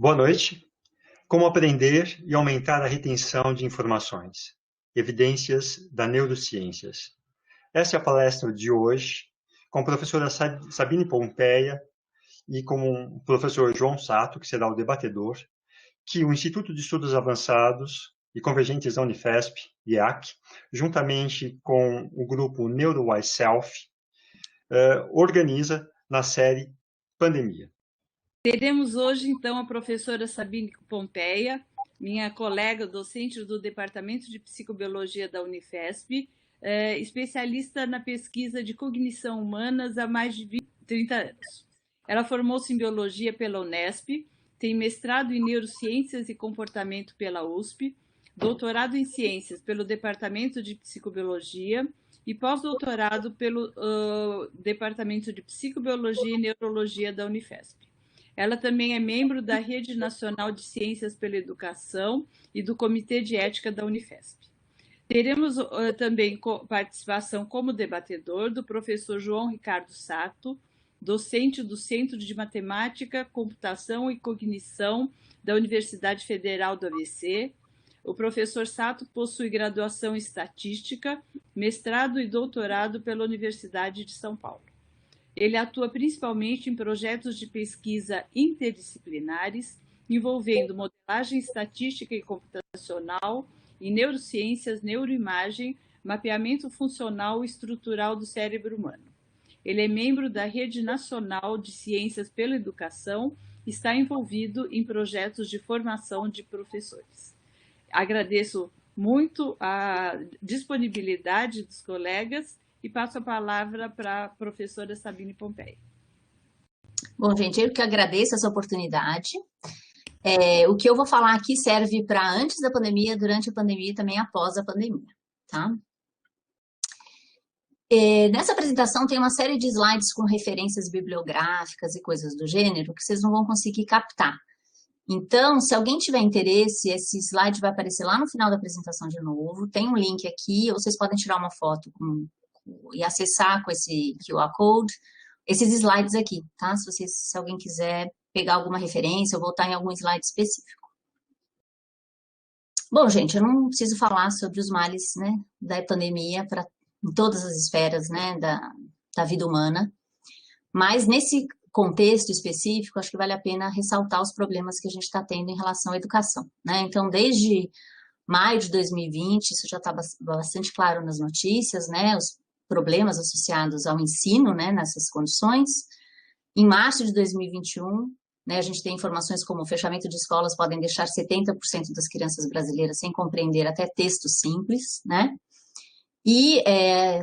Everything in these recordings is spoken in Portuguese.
Boa noite. Como aprender e aumentar a retenção de informações? Evidências da neurociências. Essa é a palestra de hoje, com a professora Sabine Pompeia e com o professor João Sato, que será o debatedor, que o Instituto de Estudos Avançados e Convergentes da Unifesp, IEAC, juntamente com o grupo NeuroWise Self, organiza na série Pandemia. Teremos hoje, então, a professora Sabine Pompeia, minha colega docente do Departamento de Psicobiologia da Unifesp, especialista na pesquisa de cognição humanas há mais de 30 anos. Ela formou-se em Biologia pela Unesp, tem mestrado em Neurociências e Comportamento pela USP, doutorado em Ciências pelo Departamento de Psicobiologia e pós-doutorado pelo Departamento de Psicobiologia e Neurologia da Unifesp. Ela também é membro da Rede Nacional de Ciências pela Educação e do Comitê de Ética da Unifesp. Teremos também participação como debatedor do professor João Ricardo Sato, docente do Centro de Matemática, Computação e Cognição da Universidade Federal do ABC. O professor Sato possui graduação em Estatística, mestrado e doutorado pela Universidade de São Paulo. Ele atua principalmente em projetos de pesquisa interdisciplinares, envolvendo modelagem estatística e computacional, em neurociências, neuroimagem, mapeamento funcional e estrutural do cérebro humano. Ele é membro da Rede Nacional de Ciências pela Educação e está envolvido em projetos de formação de professores. Agradeço muito a disponibilidade dos colegas e passo a palavra para a professora Sabine Pompeia. Bom, gente, eu que agradeço essa oportunidade. O que eu vou falar aqui serve para antes da pandemia, durante a pandemia e também após a pandemia, tá? Nessa apresentação tem uma série de slides com referências bibliográficas e coisas do gênero que vocês não vão conseguir captar. Então, se alguém tiver interesse, esse slide vai aparecer lá no final da apresentação de novo, tem um link aqui, ou vocês podem tirar uma foto e acessar com esse QR Code, esses slides aqui, tá? Se alguém quiser pegar alguma referência ou voltar em algum slide específico. Bom, gente, eu não preciso falar sobre os males, né, da pandemia em todas as esferas, né, da vida humana, mas nesse contexto específico, acho que vale a pena ressaltar os problemas que a gente está tendo em relação à educação, né? Então, desde maio de 2020, isso já está bastante claro nas notícias, né, os problemas associados ao ensino, né, nessas condições. Em março de 2021, né, a gente tem informações como o fechamento de escolas podem deixar 70% das crianças brasileiras sem compreender até texto simples, né? E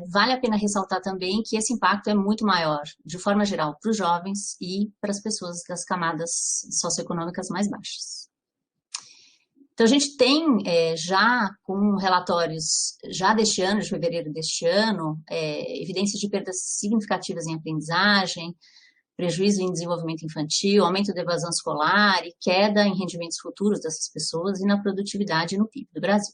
vale a pena ressaltar também que esse impacto é muito maior, de forma geral, para os jovens e para as pessoas das camadas socioeconômicas mais baixas. Então, a gente tem já com relatórios já deste ano, de fevereiro deste ano, evidências de perdas significativas em aprendizagem, prejuízo em desenvolvimento infantil, aumento da evasão escolar e queda em rendimentos futuros dessas pessoas e na produtividade no PIB do Brasil.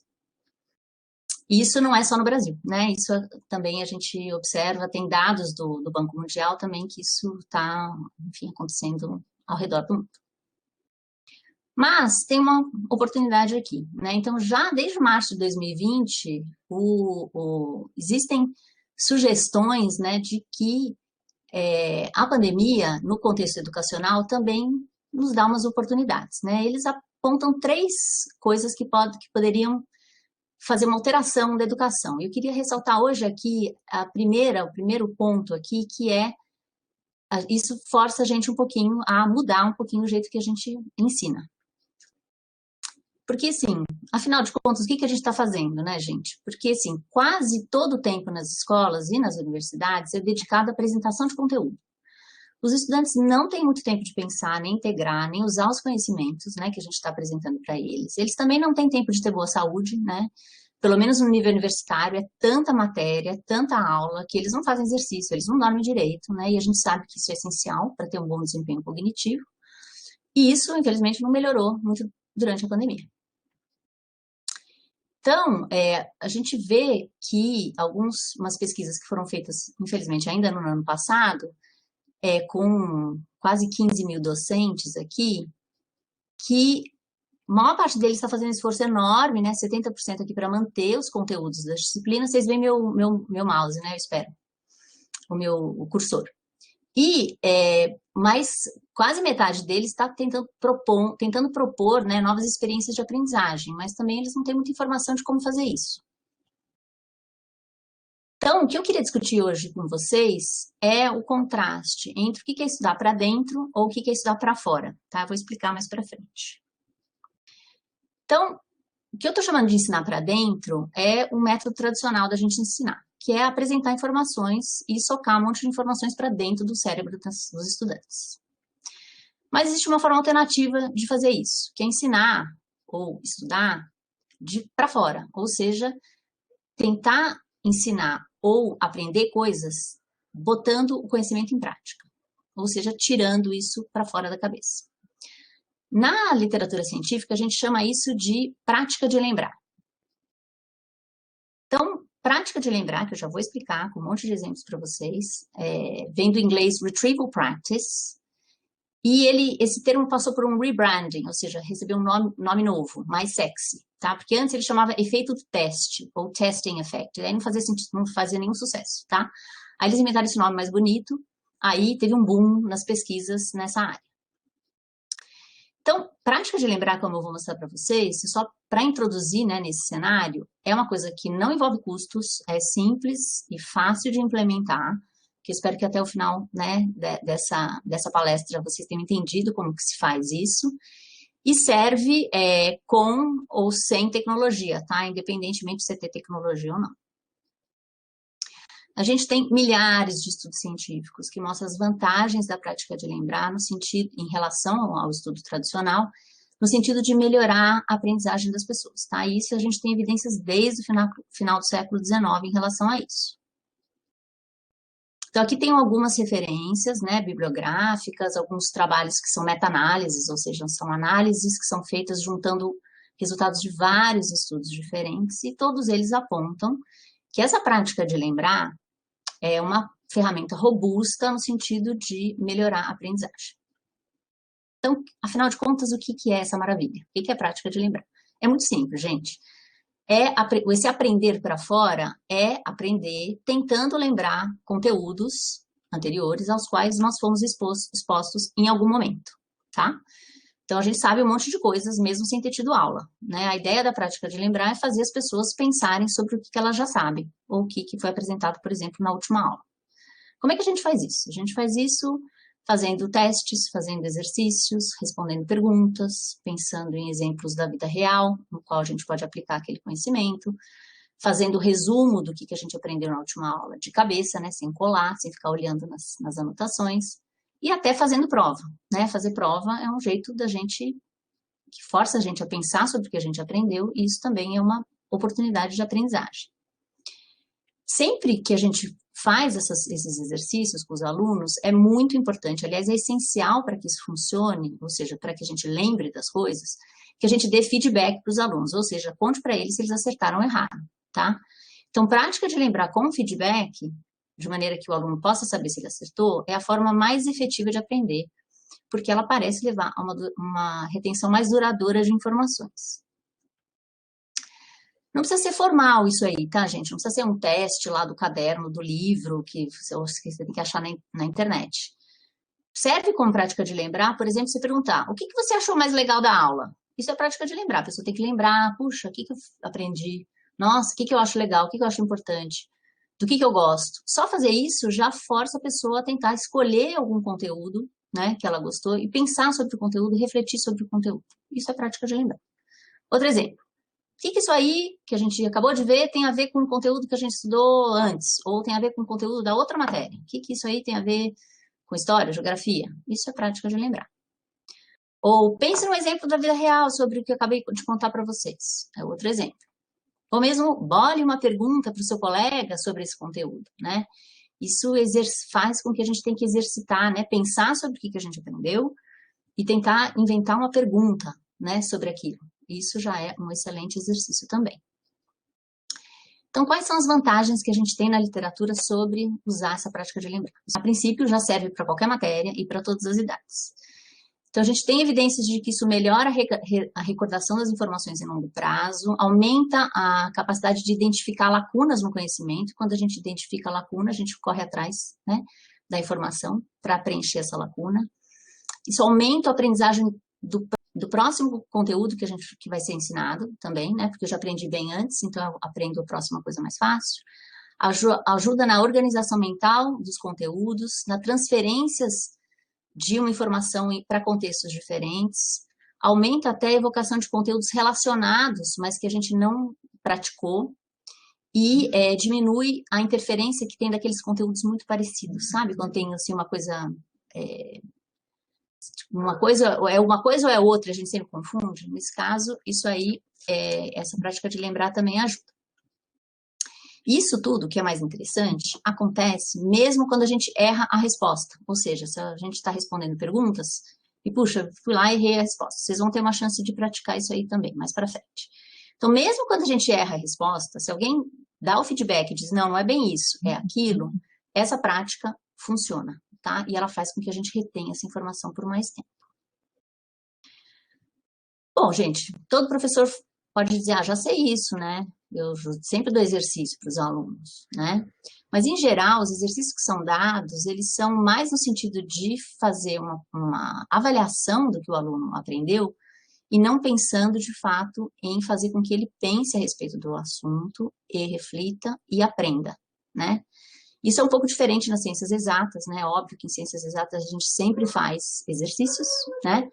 Isso não é só no Brasil, né? Isso também a gente observa, tem dados do Banco Mundial também que isso está, enfim, acontecendo ao redor do mundo. Mas tem uma oportunidade aqui, né? Então, já desde março de 2020, existem sugestões, né, de que a pandemia, no contexto educacional, também nos dá umas oportunidades, né? Eles apontam 3 coisas que poderiam fazer uma alteração da educação. Eu queria ressaltar hoje aqui o primeiro ponto aqui, que isso força a gente um pouquinho a mudar um pouquinho o jeito que a gente ensina. Porque, assim, afinal de contas, o que a gente está fazendo, né, gente? Porque, assim, quase todo o tempo nas escolas e nas universidades é dedicado à apresentação de conteúdo. Os estudantes não têm muito tempo de pensar, nem integrar, nem usar os conhecimentos, né, que a gente está apresentando para eles. Eles também não têm tempo de ter boa saúde, né? Pelo menos no nível universitário, é tanta matéria, tanta aula, que eles não fazem exercício, eles não dormem direito, né? E a gente sabe que isso é essencial para ter um bom desempenho cognitivo. E isso, infelizmente, não melhorou muito durante a pandemia. Então, a gente vê que umas pesquisas que foram feitas, infelizmente, ainda no ano passado, com quase 15 mil docentes aqui, que a maior parte deles está fazendo um esforço enorme, né? 70% aqui para manter os conteúdos da disciplina. Vocês veem meu mouse, né? Eu espero. O cursor. Mas quase metade deles está tentando propor, né, novas experiências de aprendizagem, mas também eles não têm muita informação de como fazer isso. Então, o que eu queria discutir hoje com vocês é o contraste entre o que é estudar para dentro ou o que é estudar para fora, tá? Eu vou explicar mais para frente. Então, o que eu estou chamando de ensinar para dentro é o método tradicional da gente ensinar, que é apresentar informações e socar um monte de informações para dentro do cérebro dos estudantes. Mas existe uma forma alternativa de fazer isso, que é ensinar ou estudar para fora, ou seja, tentar ensinar ou aprender coisas botando o conhecimento em prática, ou seja, tirando isso para fora da cabeça. Na literatura científica, a gente chama isso de prática de lembrar. Então, prática de lembrar, que eu já vou explicar com um monte de exemplos para vocês, vem do inglês retrieval practice, e esse termo passou por um rebranding, ou seja, recebeu um nome novo, mais sexy, tá? Porque antes ele chamava efeito de teste, ou testing effect, aí não fazia nenhum sucesso, tá? Aí eles inventaram esse nome mais bonito, aí teve um boom nas pesquisas nessa área. Então, prática de lembrar, como eu vou mostrar para vocês, só para introduzir, né, nesse cenário, é uma coisa que não envolve custos, é simples e fácil de implementar, que eu espero que até o final, né, dessa palestra vocês tenham entendido como que se faz isso, e serve com ou sem tecnologia, tá? Independentemente de você ter tecnologia ou não. A gente tem milhares de estudos científicos que mostram as vantagens da prática de lembrar no sentido, em relação ao estudo tradicional, no sentido de melhorar a aprendizagem das pessoas, tá? E isso a gente tem evidências desde o final do século XIX em relação a isso. Então, aqui tem algumas referências, né, bibliográficas, alguns trabalhos que são meta-análises, ou seja, são análises que são feitas juntando resultados de vários estudos diferentes, e todos eles apontam que essa prática de lembrar é uma ferramenta robusta no sentido de melhorar a aprendizagem. Então, afinal de contas, o que é essa maravilha? O que é a prática de lembrar? É muito simples, gente. Esse aprender para fora é aprender tentando lembrar conteúdos anteriores aos quais nós fomos expostos em algum momento, tá? Então, a gente sabe um monte de coisas mesmo sem ter tido aula, né? A ideia da prática de lembrar é fazer as pessoas pensarem sobre o que elas já sabem, ou o que foi apresentado, por exemplo, na última aula. Como é que a gente faz isso? A gente faz isso fazendo testes, fazendo exercícios, respondendo perguntas, pensando em exemplos da vida real, no qual a gente pode aplicar aquele conhecimento, fazendo resumo do que a gente aprendeu na última aula de cabeça, né, sem colar, sem ficar olhando nas anotações, e até fazendo prova, né? Fazer prova é um jeito da gente, que força a gente a pensar sobre o que a gente aprendeu, e isso também é uma oportunidade de aprendizagem. Sempre que a gente faz esses exercícios com os alunos, é muito importante, aliás, é essencial para que isso funcione, ou seja, para que a gente lembre das coisas, que a gente dê feedback para os alunos, ou seja, conte para eles se eles acertaram ou erraram, tá? Então, prática de lembrar com feedback, de maneira que o aluno possa saber se ele acertou, é a forma mais efetiva de aprender, porque ela parece levar a uma retenção mais duradoura de informações. Não precisa ser formal isso aí, tá, gente? Não precisa ser um teste lá do caderno, do livro, que você tem que achar na internet. Serve como prática de lembrar, por exemplo, você perguntar, o que você achou mais legal da aula? Isso é prática de lembrar, a pessoa tem que lembrar, puxa, o que eu aprendi? Nossa, o que eu acho legal, o que eu acho importante? Do que eu gosto? Só fazer isso já força a pessoa a tentar escolher algum conteúdo, né, que ela gostou, e pensar sobre o conteúdo, refletir sobre o conteúdo. Isso é prática de lembrar. Outro exemplo. O que isso aí que a gente acabou de ver tem a ver com o conteúdo que a gente estudou antes? Ou tem a ver com o conteúdo da outra matéria? O que isso aí tem a ver com história, geografia? Isso é prática de lembrar. Ou pense num exemplo da vida real sobre o que eu acabei de contar para vocês. É outro exemplo. Ou mesmo bole uma pergunta para o seu colega sobre esse conteúdo, né? Isso faz com que a gente tenha que exercitar, né? Pensar sobre o que a gente aprendeu e tentar inventar uma pergunta, né, sobre aquilo. Isso já é um excelente exercício também. Então, quais são as vantagens que a gente tem na literatura sobre usar essa prática de lembrar? A princípio, já serve para qualquer matéria e para todas as idades. Então, a gente tem evidências de que isso melhora a recordação das informações em longo prazo, aumenta a capacidade de identificar lacunas no conhecimento. Quando a gente identifica a lacuna, a gente corre atrás, né, da informação para preencher essa lacuna. Isso aumenta a aprendizagem do próximo conteúdo que vai ser ensinado também, né, porque eu já aprendi bem antes, então eu aprendo a próxima coisa mais fácil. Ajuda na organização mental dos conteúdos, na transferências de uma informação para contextos diferentes, aumenta até a evocação de conteúdos relacionados, mas que a gente não praticou, e diminui a interferência que tem daqueles conteúdos muito parecidos, sabe? Quando tem assim, uma coisa é uma coisa ou é outra, a gente sempre confunde. Nesse caso, isso aí, essa prática de lembrar também ajuda. Isso tudo, que é mais interessante, acontece mesmo quando a gente erra a resposta. Ou seja, se a gente está respondendo perguntas, e puxa, fui lá e errei a resposta. Vocês vão ter uma chance de praticar isso aí também, mais para frente. Então, mesmo quando a gente erra a resposta, se alguém dá o feedback e diz, não é bem isso, é aquilo, essa prática funciona, tá? E ela faz com que a gente retenha essa informação por mais tempo. Bom, gente, todo professor pode dizer, já sei isso, né? Eu sempre dou exercício para os alunos, né? Mas, em geral, os exercícios que são dados, eles são mais no sentido de fazer uma avaliação do que o aluno aprendeu e não pensando, de fato, em fazer com que ele pense a respeito do assunto e reflita e aprenda, né? Isso é um pouco diferente nas ciências exatas, né? Óbvio que em ciências exatas a gente sempre faz exercícios, né?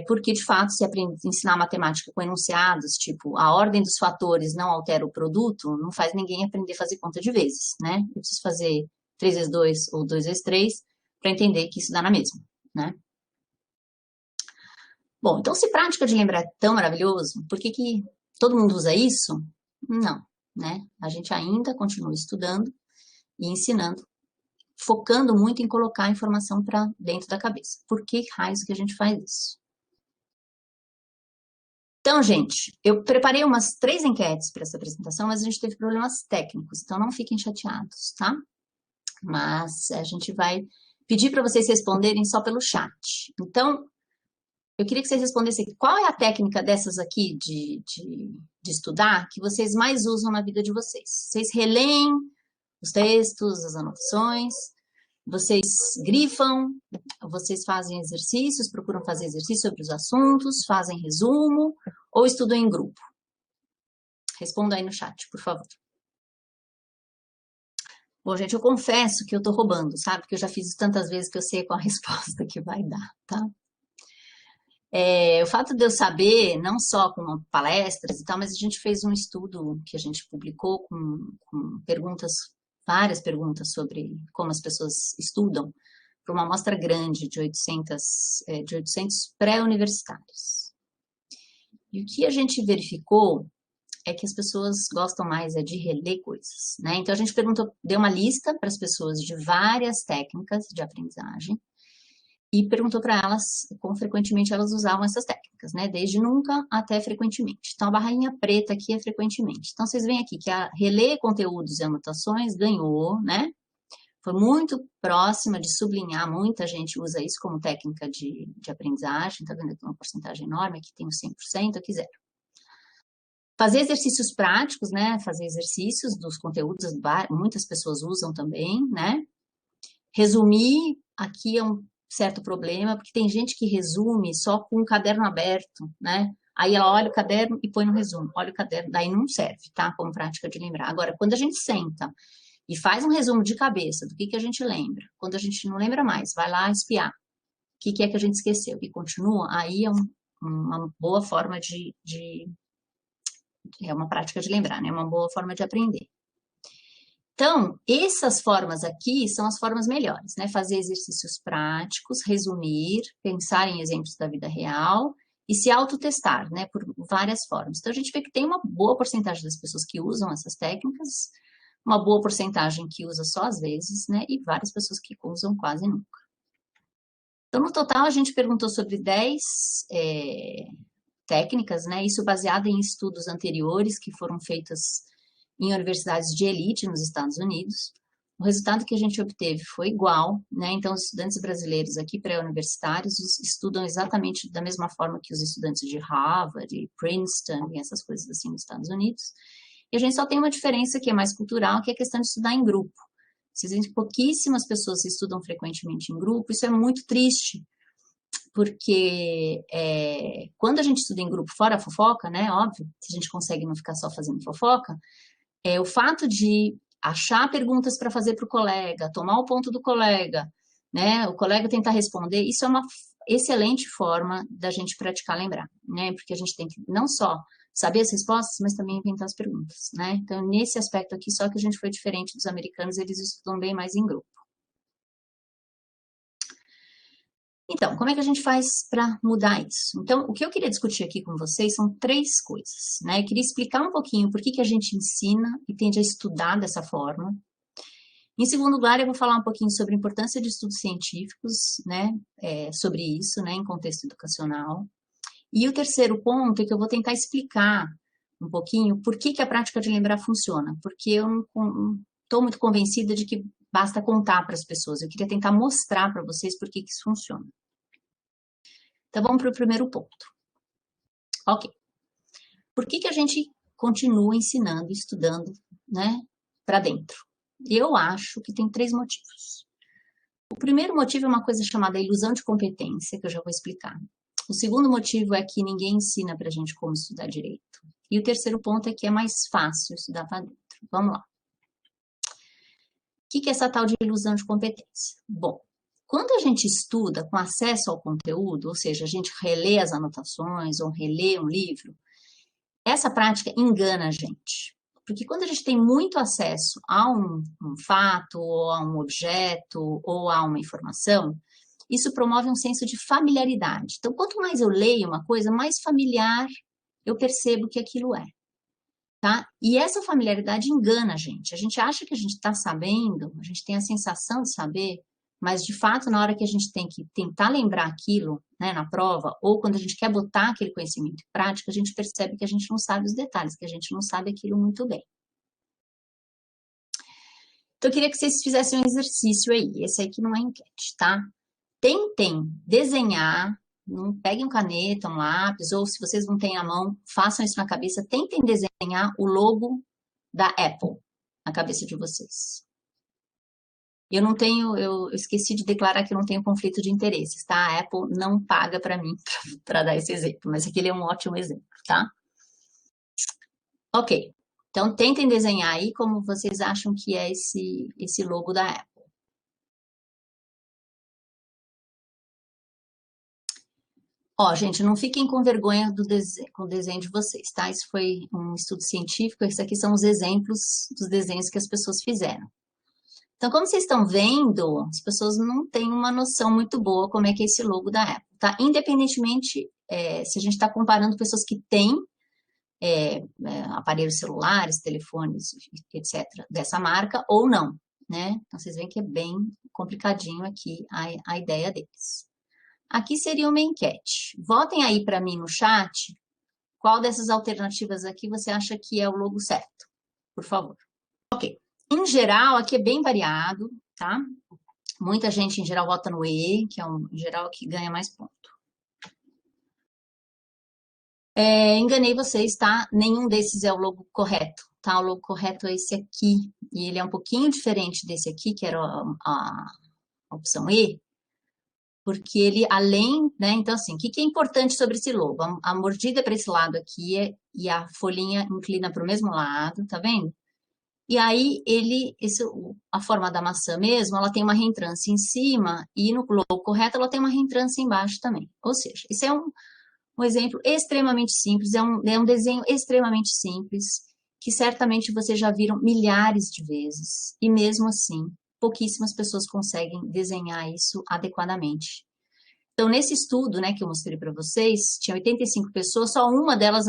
Porque, de fato, se ensinar matemática com enunciados, tipo, a ordem dos fatores não altera o produto, não faz ninguém aprender a fazer conta de vezes, né? Eu preciso fazer 3 vezes 2 ou 2 vezes 3 para entender que isso dá na mesma, né? Bom, então se prática de lembrar é tão maravilhoso, por que que todo mundo usa isso? Não, né? A gente ainda continua estudando e ensinando, focando muito em colocar a informação para dentro da cabeça. Por que raios que a gente faz isso? Então, gente, eu preparei umas 3 enquetes para essa apresentação, mas a gente teve problemas técnicos, então não fiquem chateados, tá? Mas a gente vai pedir para vocês responderem só pelo chat. Então, eu queria que vocês respondessem aqui, qual é a técnica dessas aqui de estudar que vocês mais usam na vida de vocês? Vocês releem os textos, as anotações, vocês grifam, vocês fazem exercícios, procuram fazer exercícios sobre os assuntos, fazem resumo ou estudam em grupo? Responda aí no chat, por favor. Bom, gente, eu confesso que eu tô roubando, sabe? Porque eu já fiz isso tantas vezes que eu sei qual a resposta que vai dar, tá? O fato de eu saber, não só com palestras e tal, mas a gente fez um estudo que a gente publicou com perguntas, várias perguntas sobre como as pessoas estudam, para uma amostra grande de 800 pré-universitários. E o que a gente verificou é que as pessoas gostam mais de reler coisas, né? Então, a gente deu uma lista para as pessoas de várias técnicas de aprendizagem e perguntou para elas como frequentemente elas usavam essas técnicas, né? Desde nunca até frequentemente. Então, a barrinha preta aqui é frequentemente. Então, vocês veem aqui que a reler conteúdos e anotações ganhou, né? Foi muito próxima de sublinhar, muita gente usa isso como técnica de aprendizagem, tá vendo aqui uma porcentagem enorme, aqui tem o 100%, aqui 0%. Fazer exercícios práticos, né? Fazer exercícios dos conteúdos, muitas pessoas usam também, né? Resumir, aqui é um certo problema, porque tem gente que resume só com um caderno aberto, né? Aí ela olha o caderno e põe no resumo, olha o caderno, daí não serve, tá? Como prática de lembrar. Agora, quando a gente senta e faz um resumo de cabeça do que a gente lembra, quando a gente não lembra mais, vai lá espiar o que é que a gente esqueceu e continua, aí é uma boa forma é uma prática de lembrar, né? É uma boa forma de aprender. Então, essas formas aqui são as formas melhores, né? Fazer exercícios práticos, resumir, pensar em exemplos da vida real e se autotestar, né? Por várias formas. Então, a gente vê que tem uma boa porcentagem das pessoas que usam essas técnicas, uma boa porcentagem que usa só às vezes, né? E várias pessoas que usam quase nunca. Então, no total, a gente perguntou sobre 10 técnicas, né? Isso baseado em estudos anteriores que foram feitos em universidades de elite nos Estados Unidos, o resultado que a gente obteve foi igual, né? Então, os estudantes brasileiros aqui pré-universitários estudam exatamente da mesma forma que os estudantes de Harvard, e Princeton e essas coisas assim nos Estados Unidos. E a gente só tem uma diferença que é mais cultural, que é a questão de estudar em grupo. Existem pouquíssimas pessoas que estudam frequentemente em grupo, isso é muito triste, porque quando a gente estuda em grupo, fora a fofoca, né, óbvio, se a gente consegue não ficar só fazendo fofoca, o fato de achar perguntas para fazer para o colega, tomar o ponto do colega, né, o colega tentar responder, isso é uma excelente forma da gente praticar lembrar, né, porque a gente tem que não só saber as respostas, mas também inventar as perguntas, né? Então, nesse aspecto aqui, só que a gente foi diferente dos americanos, eles estudam bem mais em grupo. Então, como é que a gente faz para mudar isso? Então, o que eu queria discutir aqui com vocês são 3 coisas, né? Eu queria explicar um pouquinho por que a gente ensina e tende a estudar dessa forma. Em segundo lugar, eu vou falar um pouquinho sobre a importância de estudos científicos, né? Sobre isso, né? Em contexto educacional. E o terceiro ponto é que eu vou tentar explicar um pouquinho por que a prática de lembrar funciona, porque eu não estou muito convencida de que basta contar para as pessoas, eu queria tentar mostrar para vocês por que isso funciona. Então, vamos para o primeiro ponto. Ok. Por que a gente continua ensinando, estudando, né, para dentro? Eu acho que tem 3 motivos. O primeiro motivo é uma coisa chamada ilusão de competência, que eu já vou explicar. O segundo motivo é que ninguém ensina para a gente como estudar direito. E o terceiro ponto é que é mais fácil estudar para dentro. Vamos lá. O que é essa tal de ilusão de competência? Bom, quando a gente estuda com acesso ao conteúdo, ou seja, a gente relê as anotações ou relê um livro, essa prática engana a gente. Porque quando a gente tem muito acesso a um fato, ou a um objeto, ou a uma informação, isso promove um senso de familiaridade. Então, quanto mais eu leio uma coisa, mais familiar eu percebo que aquilo é. Tá? E essa familiaridade engana a gente. A gente acha que a gente está sabendo, a gente tem a sensação de saber, mas, de fato, na hora que a gente tem que tentar lembrar aquilo, né, na prova, ou quando a gente quer botar aquele conhecimento em prática, a gente percebe que a gente não sabe os detalhes, que a gente não sabe aquilo muito bem. Então, eu queria que vocês fizessem um exercício aí. Esse aqui não é enquete, tá? Tentem desenhar, peguem uma caneta, um lápis, ou se vocês não têm na mão, façam isso na cabeça, tentem desenhar o logo da Apple na cabeça de vocês. Eu esqueci de declarar que eu não tenho conflito de interesses, tá? A Apple não paga para mim para dar esse exemplo, mas aquele é um ótimo exemplo, tá? Ok, então tentem desenhar aí como vocês acham que é esse logo da Apple. Ó, gente, não fiquem com vergonha com o desenho de vocês, tá? Isso foi um estudo científico, esses aqui são os exemplos dos desenhos que as pessoas fizeram. Então, como vocês estão vendo, as pessoas não têm uma noção muito boa como é que é esse logo da Apple, tá? Independentemente se a gente está comparando pessoas que têm aparelhos celulares, telefones, etc., dessa marca ou não, né? Então, vocês veem que é bem complicadinho aqui a ideia deles. Aqui seria uma enquete. Votem aí para mim no chat qual dessas alternativas aqui você acha que é o logo certo, por favor. Ok. Em geral, aqui é bem variado, tá? Muita gente, em geral, vota no E, que é em geral, que ganha mais ponto. Enganei vocês, tá? Nenhum desses é o logo correto, tá? O logo correto é esse aqui. E ele é um pouquinho diferente desse aqui, que era a opção E, porque ele, além, né? Então, assim, o que é importante sobre esse logo? A mordida para esse lado aqui e a folhinha inclina para o mesmo lado, tá vendo? E aí, a forma da maçã mesmo, ela tem uma reentrância em cima e no logo correto ela tem uma reentrância embaixo também. Ou seja, esse é um exemplo extremamente simples, é um desenho extremamente simples, que certamente vocês já viram milhares de vezes. E mesmo assim, pouquíssimas pessoas conseguem desenhar isso adequadamente. Então, nesse estudo, né, que eu mostrei para vocês, tinha 85 pessoas, só uma delas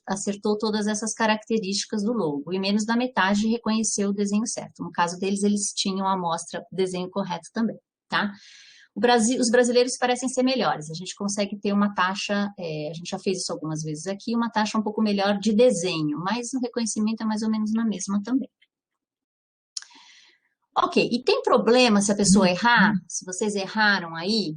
acertou todas essas características do logo, e menos da metade reconheceu o desenho certo. No caso deles, eles tinham a amostra desenho correto também, tá? Os brasileiros parecem ser melhores, a gente consegue ter uma taxa, a gente já fez isso algumas vezes aqui, uma taxa um pouco melhor de desenho, mas o reconhecimento é mais ou menos na mesma também. Ok, e tem problema se a pessoa errar? Se vocês erraram aí?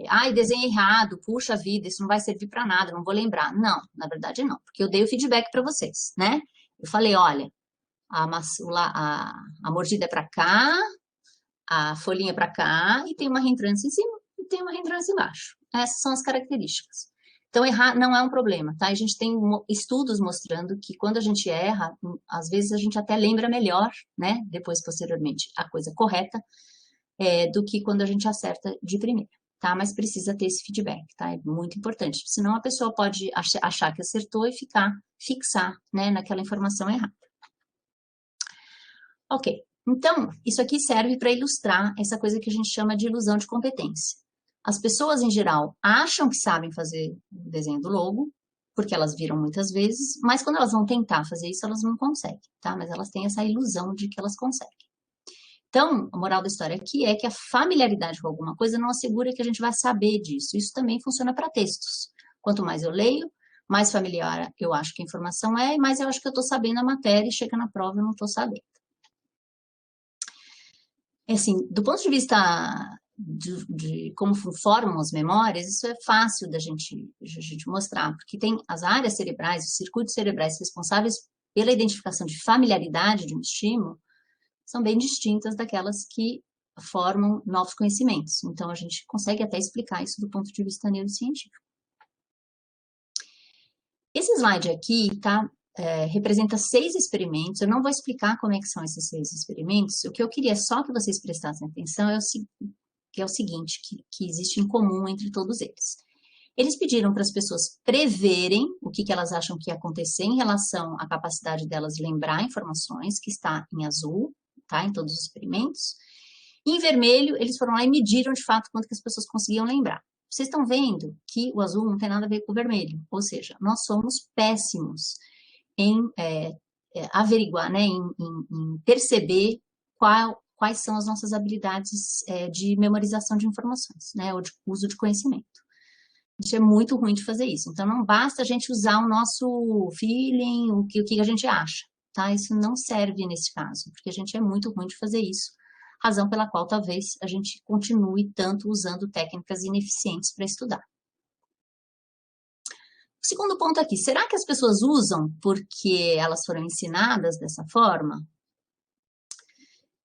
Ai, desenhei errado, puxa vida, isso não vai servir para nada, não vou lembrar. Não, na verdade não, porque eu dei o feedback para vocês, né? Eu falei, olha, a mordida é para cá, a folhinha para cá, e tem uma reentrância em cima e tem uma reentrância embaixo. Essas são as características. Então, errar não é um problema, tá? A gente tem estudos mostrando que quando a gente erra, às vezes a gente até lembra melhor, né? Depois, posteriormente, a coisa correta, do que quando a gente acerta de primeira, tá? Mas precisa ter esse feedback, tá? É muito importante. Senão a pessoa pode achar que acertou e fixar, né, naquela informação errada. Ok. Então, isso aqui serve para ilustrar essa coisa que a gente chama de ilusão de competência. As pessoas, em geral, acham que sabem fazer o desenho do logo, porque elas viram muitas vezes, mas quando elas vão tentar fazer isso, elas não conseguem, tá? Mas elas têm essa ilusão de que elas conseguem. Então, a moral da história aqui é que a familiaridade com alguma coisa não assegura que a gente vai saber disso. Isso também funciona para textos. Quanto mais eu leio, mais familiar eu acho que a informação é, e mais eu acho que eu estou sabendo a matéria e chega na prova e eu não estou sabendo. Assim, do ponto de vista de como formam as memórias, isso é fácil da gente mostrar, porque tem as áreas cerebrais, os circuitos cerebrais responsáveis pela identificação de familiaridade de um estímulo, são bem distintas daquelas que formam novos conhecimentos. Então, a gente consegue até explicar isso do ponto de vista neurocientífico. Esse slide aqui, tá? Representa 6 experimentos. Eu não vou explicar como é que são esses 6 experimentos. O que eu queria só que vocês prestassem atenção é o seguinte, que existe em comum entre todos eles. Eles pediram para as pessoas preverem o que elas acham que ia acontecer em relação à capacidade delas de lembrar informações, que está em azul, tá? Em todos os experimentos. E em vermelho, eles foram lá e mediram de fato quanto que as pessoas conseguiam lembrar. Vocês estão vendo que o azul não tem nada a ver com o vermelho, ou seja, nós somos péssimos em averiguar, né, em perceber quais são as nossas habilidades de memorização de informações, né, ou de uso de conhecimento. A gente é muito ruim de fazer isso. Então, não basta a gente usar o nosso feeling, o que a gente acha, tá? Isso não serve nesse caso, porque a gente é muito ruim de fazer isso. Razão pela qual talvez a gente continue tanto usando técnicas ineficientes para estudar. O segundo ponto aqui, será que as pessoas usam porque elas foram ensinadas dessa forma?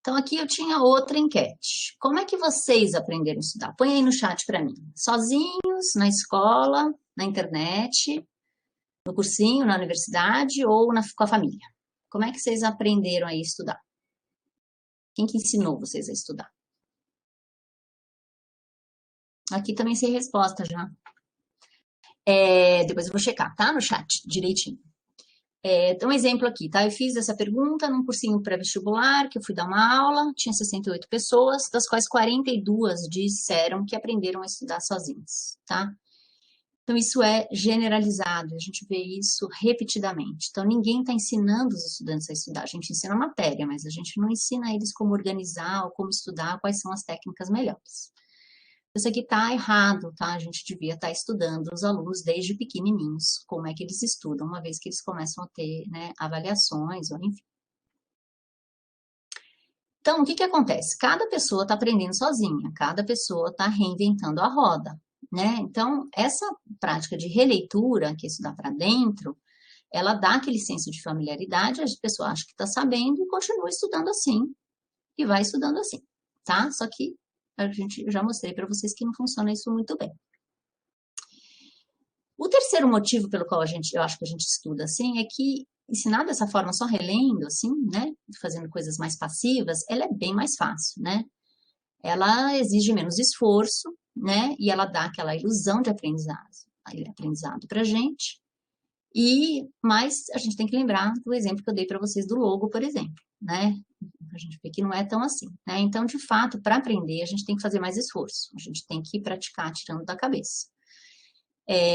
Então, aqui eu tinha outra enquete. Como é que vocês aprenderam a estudar? Põe aí no chat para mim. Sozinhos, na escola, na internet, no cursinho, na universidade ou com a família? Como é que vocês aprenderam a estudar? Quem que ensinou vocês a estudar? Aqui também sem resposta já. Depois eu vou checar, tá? No chat, direitinho. Então, um exemplo aqui, tá? Eu fiz essa pergunta num cursinho pré-vestibular, que eu fui dar uma aula, tinha 68 pessoas, das quais 42 disseram que aprenderam a estudar sozinhas, tá? Então, isso é generalizado, a gente vê isso repetidamente. Então, ninguém está ensinando os estudantes a estudar, a gente ensina a matéria, mas a gente não ensina eles como organizar ou como estudar, quais são as técnicas melhores. Isso aqui está errado, tá? A gente devia estar estudando os alunos desde pequenininhos, como é que eles estudam, uma vez que eles começam a ter, né, avaliações, ou enfim. Então, o que acontece? Cada pessoa está aprendendo sozinha, cada pessoa está reinventando a roda, né? Então, essa prática de releitura, que é estudar para dentro, ela dá aquele senso de familiaridade, a pessoa acha que está sabendo e continua estudando assim, e vai estudando assim, tá? Só que eu já mostrei para vocês que não funciona isso muito bem. O terceiro motivo pelo qual eu acho que a gente estuda assim é que ensinar dessa forma, só relendo, assim, né, fazendo coisas mais passivas, ela é bem mais fácil, né? Ela exige menos esforço, né, e ela dá aquela ilusão de aprendizado pra gente, mas a gente tem que lembrar do exemplo que eu dei para vocês do logo, por exemplo, né? A gente vê que não é tão assim, né? Então, de fato, para aprender, a gente tem que fazer mais esforço, a gente tem que praticar tirando da cabeça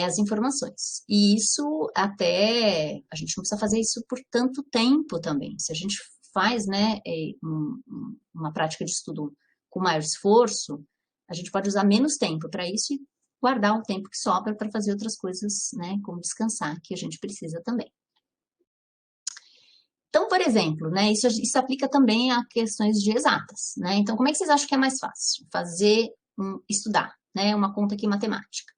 as informações. E isso até, a gente não precisa fazer isso por tanto tempo também. Se a gente faz, né, uma prática de estudo com maior esforço, a gente pode usar menos tempo para isso e guardar o tempo que sobra para fazer outras coisas, né, como descansar, que a gente precisa também. Então, por exemplo, né, isso aplica também a questões de exatas, né? Então, como é que vocês acham que é mais fácil? Estudar, né, uma conta aqui matemática.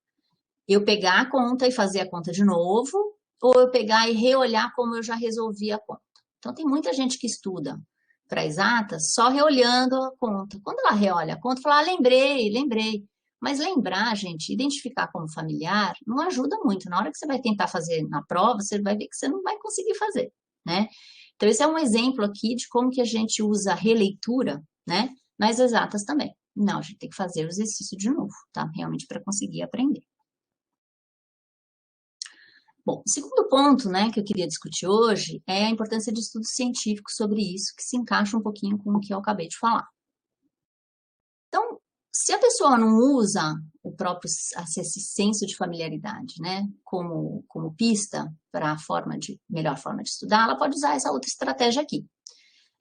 Eu pegar a conta e fazer a conta de novo, ou eu pegar e reolhar como eu já resolvi a conta? Então, tem muita gente que estuda para exatas só reolhando a conta. Quando ela reolha a conta, fala, lembrei. Mas lembrar, gente, identificar como familiar, não ajuda muito. Na hora que você vai tentar fazer na prova, você vai ver que você não vai conseguir fazer, né? Então, esse é um exemplo aqui de como que a gente usa a releitura, né, nas exatas também. Não, a gente tem que fazer o exercício de novo, tá? Realmente para conseguir aprender. Bom, o segundo ponto, né, que eu queria discutir hoje é a importância de estudos científicos sobre isso, que se encaixa um pouquinho com o que eu acabei de falar. Então, se a pessoa não usa o próprio esse senso de familiaridade, né, como pista para a melhor forma de estudar, ela pode usar essa outra estratégia aqui.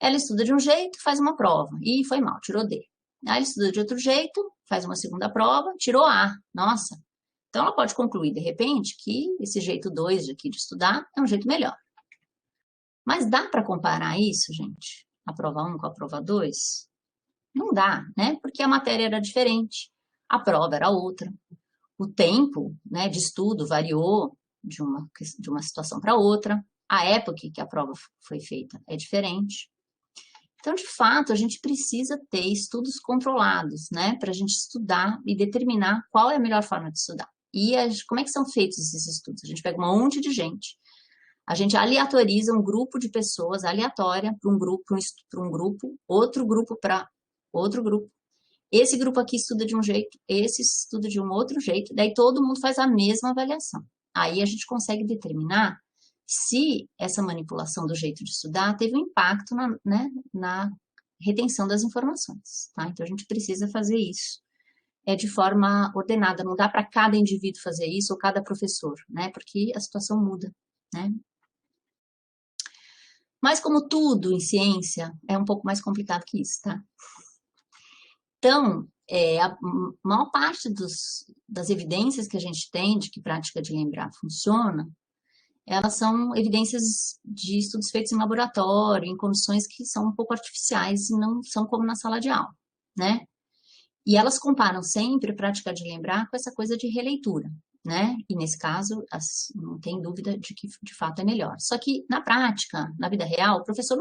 Ela estuda de um jeito, faz uma prova, e foi mal, tirou D. Aí ela estuda de outro jeito, faz uma segunda prova, tirou A. Nossa! Então, ela pode concluir, de repente, que esse jeito 2 aqui de estudar é um jeito melhor. Mas dá para comparar isso, gente? A prova 1 com a prova 2? Não dá, né? Porque a matéria era diferente, a prova era outra, o tempo, né, de estudo variou de uma situação para outra, a época que a prova foi feita é diferente. Então, de fato, a gente precisa ter estudos controlados, né, para a gente estudar e determinar qual é a melhor forma de estudar. E como é que são feitos esses estudos? A gente pega um monte de gente, a gente aleatoriza um grupo de pessoas aleatória para um grupo, outro grupo para outro grupo. Esse grupo aqui estuda de um jeito, esse estuda de um outro jeito, daí todo mundo faz a mesma avaliação. Aí a gente consegue determinar se essa manipulação do jeito de estudar teve um impacto na retenção das informações, tá? Então, a gente precisa fazer isso de forma ordenada, não dá para cada indivíduo fazer isso ou cada professor, né? Porque a situação muda, né? Mas como tudo em ciência, é um pouco mais complicado que isso, tá? Então, a maior parte das evidências que a gente tem de que prática de lembrar funciona, elas são evidências de estudos feitos em laboratório, em condições que são um pouco artificiais e não são como na sala de aula, né? E elas comparam sempre a prática de lembrar com essa coisa de releitura, né? E nesse caso, não tem dúvida de que de fato é melhor. Só que na prática, na vida real, o professor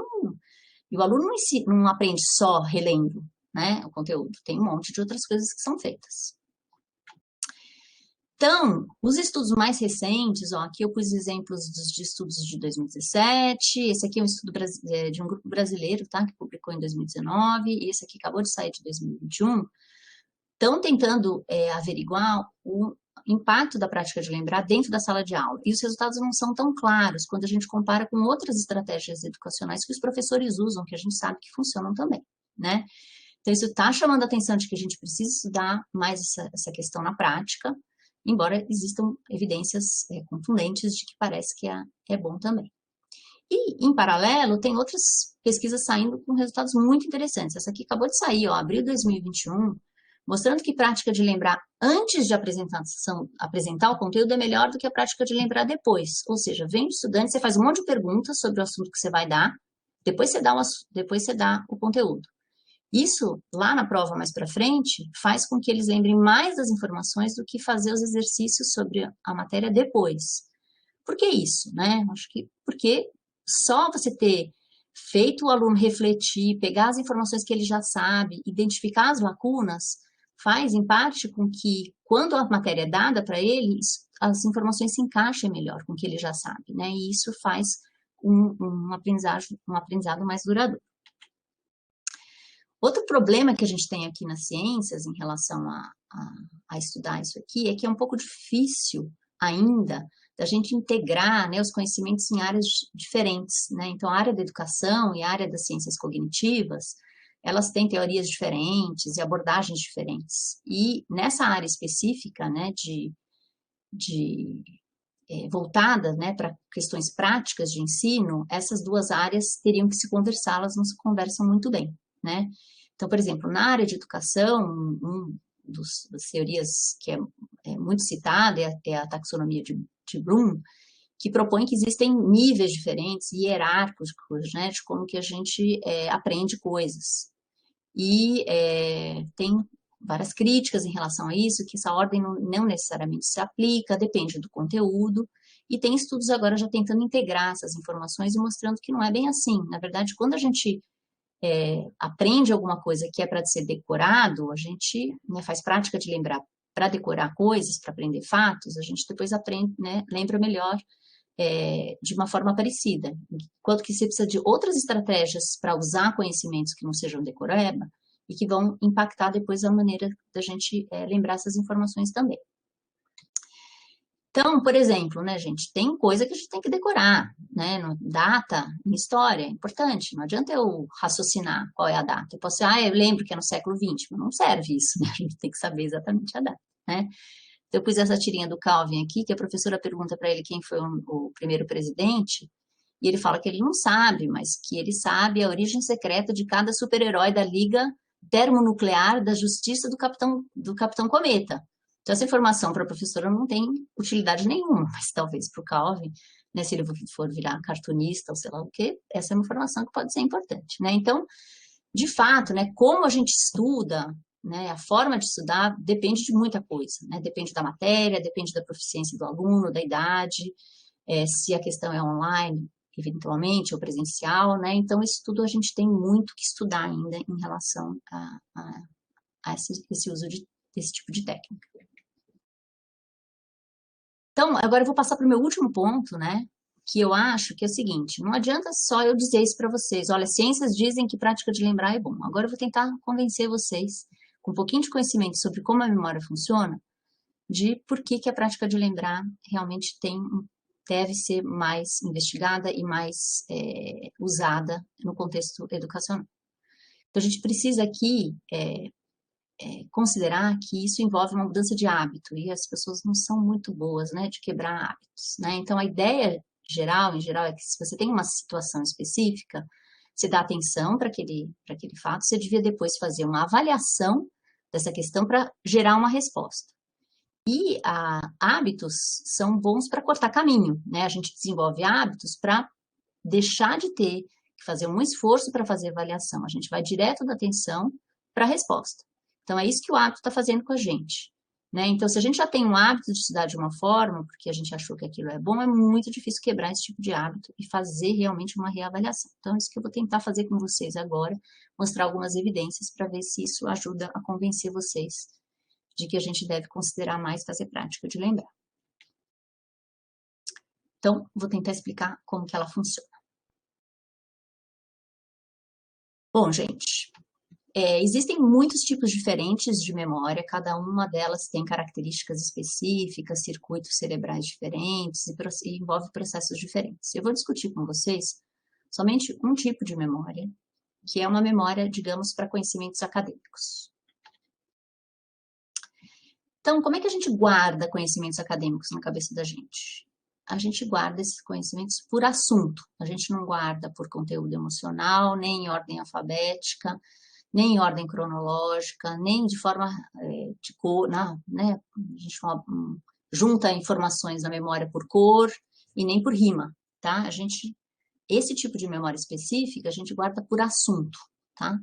e o aluno não aprende só relendo, né, o conteúdo. Tem um monte de outras coisas que são feitas. Então, os estudos mais recentes, ó, aqui eu pus exemplos de estudos de 2017, esse aqui é um estudo de um grupo brasileiro, tá, que publicou em 2019, e esse aqui acabou de sair de 2021, estão tentando averiguar o impacto da prática de lembrar dentro da sala de aula, e os resultados não são tão claros quando a gente compara com outras estratégias educacionais que os professores usam, que a gente sabe que funcionam também, né? Então, isso está chamando a atenção de que a gente precisa estudar mais essa questão na prática, embora existam evidências contundentes de que parece que é bom também. E, em paralelo, tem outras pesquisas saindo com resultados muito interessantes. Essa aqui acabou de sair, ó, abril de 2021, mostrando que prática de lembrar antes de apresentar o conteúdo é melhor do que a prática de lembrar depois. Ou seja, vem de estudante, você faz um monte de perguntas sobre o assunto que você vai dar, depois você dá o conteúdo. Isso, lá na prova mais para frente, faz com que eles lembrem mais das informações do que fazer os exercícios sobre a matéria depois. Por que isso, né? Acho que porque só você ter feito o aluno refletir, pegar as informações que ele já sabe, identificar as lacunas, faz, em parte, com que, quando a matéria é dada para ele, as informações se encaixem melhor com o que ele já sabe, né? E isso faz um aprendizado mais duradouro. Outro problema que a gente tem aqui nas ciências em relação a estudar isso aqui é que é um pouco difícil ainda da gente integrar, né, os conhecimentos em áreas diferentes, né? Então, a área da educação e a área das ciências cognitivas, elas têm teorias diferentes e abordagens diferentes. E nessa área específica, né, voltada, né, para questões práticas de ensino, essas duas áreas teriam que se conversar, elas não se conversam muito bem, né? Então, por exemplo, na área de educação, das teorias que é muito citada é a taxonomia de Bloom, que propõe que existem níveis diferentes, hierárquicos, né, de como que a gente aprende coisas. E tem várias críticas em relação a isso, que essa ordem não necessariamente se aplica, depende do conteúdo, e tem estudos agora já tentando integrar essas informações e mostrando que não é bem assim. Na verdade, quando a gente aprende alguma coisa que é para ser decorado, a gente, né, faz prática de lembrar para decorar coisas, para aprender fatos, a gente depois aprende, né, lembra melhor de uma forma parecida. Enquanto que você precisa de outras estratégias para usar conhecimentos que não sejam decoreba e que vão impactar depois a maneira da gente lembrar essas informações também. Então, por exemplo, né, gente, tem coisa que a gente tem que decorar, né, data em história é importante, não adianta eu raciocinar qual é a data. Eu posso dizer, eu lembro que é no século XX, mas não serve isso, né, a gente tem que saber exatamente a data, né. Então, eu pus essa tirinha do Calvin aqui, que a professora pergunta para ele quem foi o primeiro presidente, e ele fala que ele não sabe, mas que ele sabe a origem secreta de cada super-herói da Liga Termonuclear da Justiça do Capitão Cometa. Então, essa informação para a professora não tem utilidade nenhuma, mas talvez para o Calvin, né, se ele for virar cartunista ou sei lá o quê, essa é uma informação que pode ser importante, né? Então, de fato, né, como a gente estuda, né, a forma de estudar depende de muita coisa, né? Depende da matéria, depende da proficiência do aluno, da idade, se a questão é online, eventualmente, ou presencial, né? Então, isso tudo a gente tem muito que estudar ainda em relação a esse uso desse tipo de técnica. Então, agora eu vou passar para o meu último ponto, né? Que eu acho que é o seguinte, não adianta só eu dizer isso para vocês, olha, ciências dizem que prática de lembrar é bom. Agora eu vou tentar convencer vocês, com um pouquinho de conhecimento sobre como a memória funciona, de por que a prática de lembrar realmente deve ser mais investigada e mais usada no contexto educacional. Então, a gente precisa aqui considerar que isso envolve uma mudança de hábito, e as pessoas não são muito boas, né, de quebrar hábitos, né? Então, a ideia em geral, é que se você tem uma situação específica, você dá atenção para aquele fato, você devia depois fazer uma avaliação dessa questão para gerar uma resposta. E hábitos são bons para cortar caminho, né? A gente desenvolve hábitos para deixar de ter que fazer um esforço para fazer avaliação. A gente vai direto da atenção para a resposta. Então, é isso que o hábito está fazendo com a gente, né? Então, se a gente já tem um hábito de estudar de uma forma, porque a gente achou que aquilo é bom, é muito difícil quebrar esse tipo de hábito e fazer realmente uma reavaliação. Então, é isso que eu vou tentar fazer com vocês agora, mostrar algumas evidências para ver se isso ajuda a convencer vocês de que a gente deve considerar mais fazer prática de lembrar. Então, vou tentar explicar como que ela funciona. Bom, gente, existem muitos tipos diferentes de memória, cada uma delas tem características específicas, circuitos cerebrais diferentes e envolve processos diferentes. Eu vou discutir com vocês somente um tipo de memória, que é uma memória, digamos, para conhecimentos acadêmicos. Então, como é que a gente guarda conhecimentos acadêmicos na cabeça da gente? A gente guarda esses conhecimentos por assunto, a gente não guarda por conteúdo emocional, nem em ordem alfabética, nem em ordem cronológica, nem de forma de cor, né? A gente junta informações na memória por cor e nem por rima, tá? Esse tipo de memória específica a gente guarda por assunto, tá?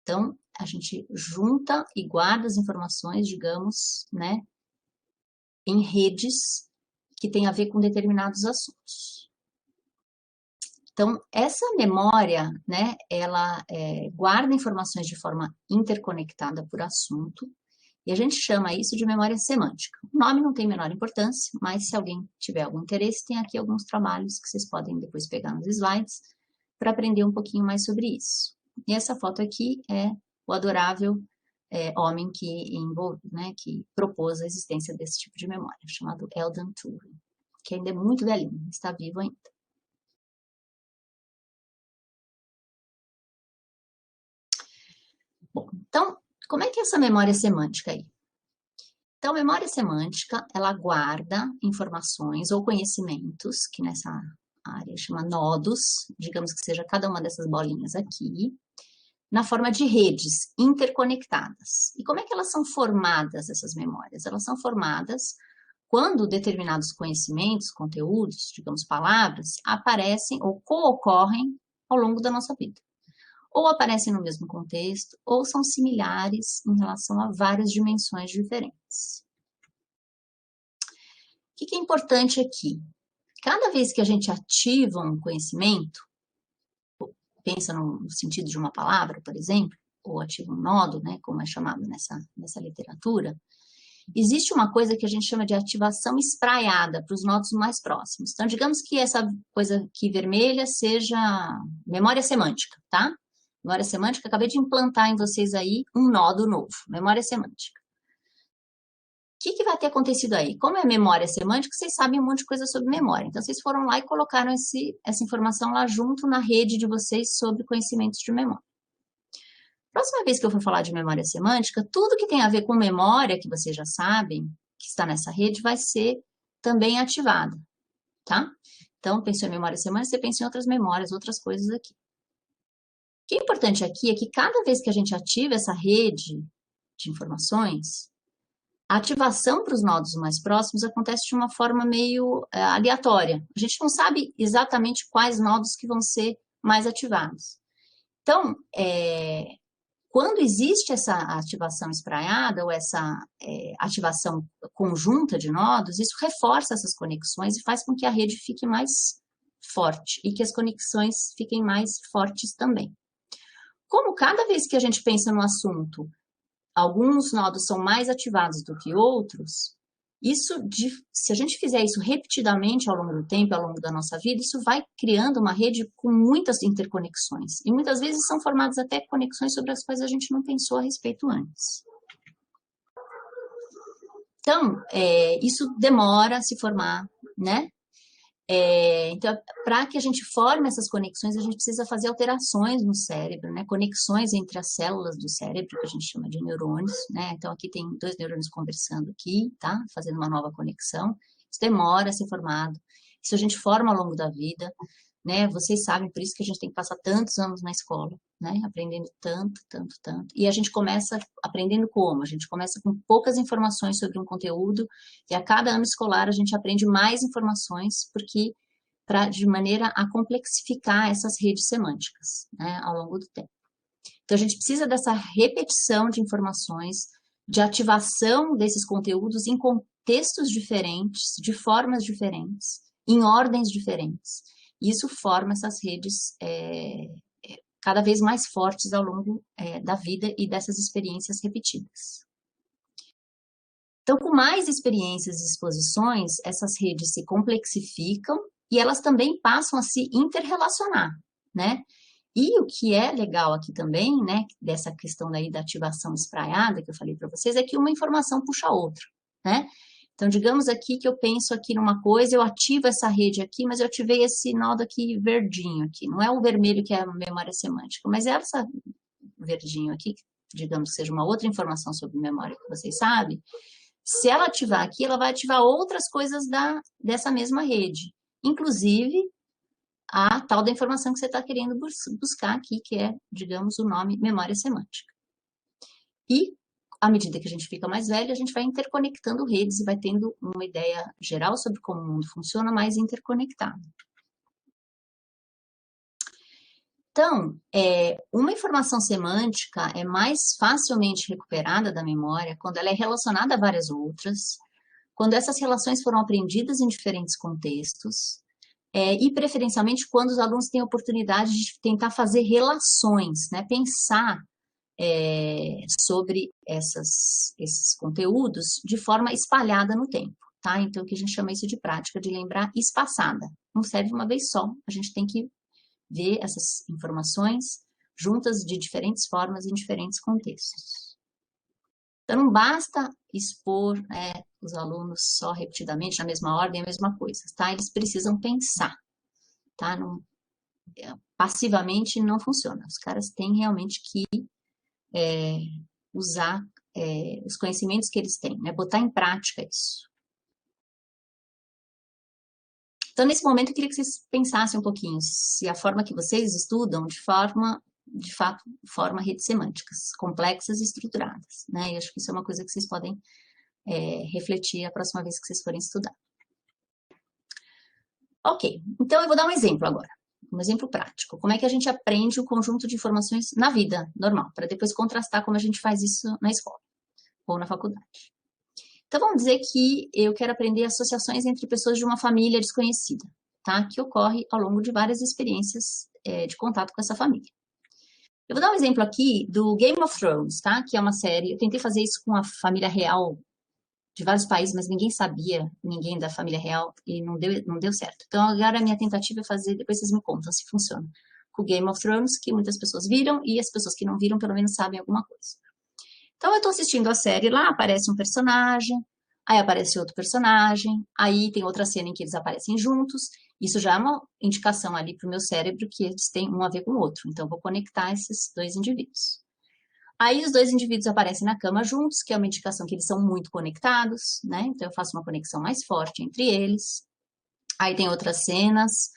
Então, a gente junta e guarda as informações, digamos, né, em redes que tem a ver com determinados assuntos. Então, essa memória, né, ela guarda informações de forma interconectada por assunto, e a gente chama isso de memória semântica. O nome não tem a menor importância, mas se alguém tiver algum interesse, tem aqui alguns trabalhos que vocês podem depois pegar nos slides para aprender um pouquinho mais sobre isso. E essa foto aqui é o adorável homem que propôs a existência desse tipo de memória, chamado Eldon Turing, que ainda é muito velhinho, está vivo ainda. Bom, então, como é que é essa memória semântica aí? Então, a memória semântica, ela guarda informações ou conhecimentos, que nessa área chama nodos, digamos que seja cada uma dessas bolinhas aqui, na forma de redes interconectadas. E como é que elas são formadas, essas memórias? Elas são formadas quando determinados conhecimentos, conteúdos, digamos, palavras, aparecem ou co-ocorrem ao longo da nossa vida. Ou aparecem no mesmo contexto, ou são similares em relação a várias dimensões diferentes. O que é importante aqui? Cada vez que a gente ativa um conhecimento, pensa no sentido de uma palavra, por exemplo, ou ativa um nodo, né, como é chamado nessa literatura, existe uma coisa que a gente chama de ativação espraiada para os nodos mais próximos. Então, digamos que essa coisa aqui vermelha seja memória semântica, tá? Memória semântica, acabei de implantar em vocês aí um nodo novo, memória semântica. O que vai ter acontecido aí? Como é memória semântica, vocês sabem um monte de coisa sobre memória. Então, vocês foram lá e colocaram essa informação lá junto na rede de vocês sobre conhecimentos de memória. Próxima vez que eu for falar de memória semântica, tudo que tem a ver com memória, que vocês já sabem, que está nessa rede, vai ser também ativado, tá? Então, pensou em memória semântica, você pensa em outras memórias, outras coisas aqui. O que é importante aqui é que cada vez que a gente ativa essa rede de informações, a ativação para os nodos mais próximos acontece de uma forma meio aleatória. A gente não sabe exatamente quais nodos que vão ser mais ativados. Então, quando existe essa ativação espraiada ou essa ativação conjunta de nodos, isso reforça essas conexões e faz com que a rede fique mais forte e que as conexões fiquem mais fortes também. Como cada vez que a gente pensa no assunto, alguns nodos são mais ativados do que outros, se a gente fizer isso repetidamente ao longo do tempo, ao longo da nossa vida, isso vai criando uma rede com muitas interconexões. E muitas vezes são formadas até conexões sobre as quais a gente não pensou a respeito antes. Então, isso demora a se formar, né? Então, para que a gente forme essas conexões, a gente precisa fazer alterações no cérebro, né? Conexões entre as células do cérebro, que a gente chama de neurônios, né? Então, aqui tem 2 neurônios conversando aqui, tá? Fazendo uma nova conexão. Isso demora a ser formado. Isso a gente forma ao longo da vida, né? Vocês sabem, por isso que a gente tem que passar tantos anos na escola, né? Aprendendo tanto. E a gente começa aprendendo como? A gente começa com poucas informações sobre um conteúdo e a cada ano escolar a gente aprende mais informações de maneira a complexificar essas redes semânticas, né? Ao longo do tempo. Então, a gente precisa dessa repetição de informações, de ativação desses conteúdos em contextos diferentes, de formas diferentes, em ordens diferentes. Isso forma essas redes cada vez mais fortes ao longo da vida e dessas experiências repetidas. Então, com mais experiências e exposições, essas redes se complexificam e elas também passam a se interrelacionar, né? E o que é legal aqui também, né, dessa questão daí da ativação espraiada que eu falei para vocês, é que uma informação puxa a outra, né? Então, digamos aqui que eu penso aqui numa coisa, eu ativo essa rede aqui, mas eu ativei esse nodo aqui verdinho aqui. Não é o vermelho que é a memória semântica, mas é essa verdinho aqui, digamos que seja uma outra informação sobre memória que vocês sabem. Se ela ativar aqui, ela vai ativar outras coisas dessa mesma rede. Inclusive, a tal da informação que você está querendo buscar aqui, que é, digamos, o nome memória semântica. E à medida que a gente fica mais velho, a gente vai interconectando redes e vai tendo uma ideia geral sobre como o mundo funciona, mais interconectado. Então, uma informação semântica é mais facilmente recuperada da memória quando ela é relacionada a várias outras, quando essas relações foram aprendidas em diferentes contextos, e preferencialmente quando os alunos têm a oportunidade de tentar fazer relações, né, pensar sobre esses conteúdos de forma espalhada no tempo, tá? Então, o que a gente chama isso de prática de lembrar espaçada. Não serve uma vez só, a gente tem que ver essas informações juntas de diferentes formas em diferentes contextos. Então, não basta expor os alunos só repetidamente, na mesma ordem, a mesma coisa, tá? Eles precisam pensar, tá? Passivamente não funciona. Os caras têm realmente que usar os conhecimentos que eles têm, né? Botar em prática isso. Então, nesse momento, eu queria que vocês pensassem um pouquinho se a forma que vocês estudam, de fato, forma redes semânticas, complexas e estruturadas, né? E acho que isso é uma coisa que vocês podem refletir a próxima vez que vocês forem estudar. Ok, então eu vou dar um exemplo agora, um exemplo prático. Como é que a gente aprende o conjunto de informações na vida normal, para depois contrastar como a gente faz isso na escola ou na faculdade. Então vamos dizer que eu quero aprender associações entre pessoas de uma família desconhecida, tá? Que ocorre ao longo de várias experiências de contato com essa família. Eu vou dar um exemplo aqui do Game of Thrones, tá? Que é uma série, eu tentei fazer isso com a família real de vários países, mas ninguém sabia, ninguém da família real, e não deu certo. Então, agora a minha tentativa é fazer, depois vocês me contam se funciona, com o Game of Thrones, que muitas pessoas viram, e as pessoas que não viram, pelo menos sabem alguma coisa. Então, eu tô assistindo a série lá, aparece um personagem, aí aparece outro personagem, aí tem outra cena em que eles aparecem juntos, isso já é uma indicação ali para o meu cérebro que eles têm um a ver com o outro, então eu vou conectar esses dois indivíduos. Aí os dois indivíduos aparecem na cama juntos, que é uma indicação que eles são muito conectados, né? Então eu faço uma conexão mais forte entre eles. Aí tem outras cenas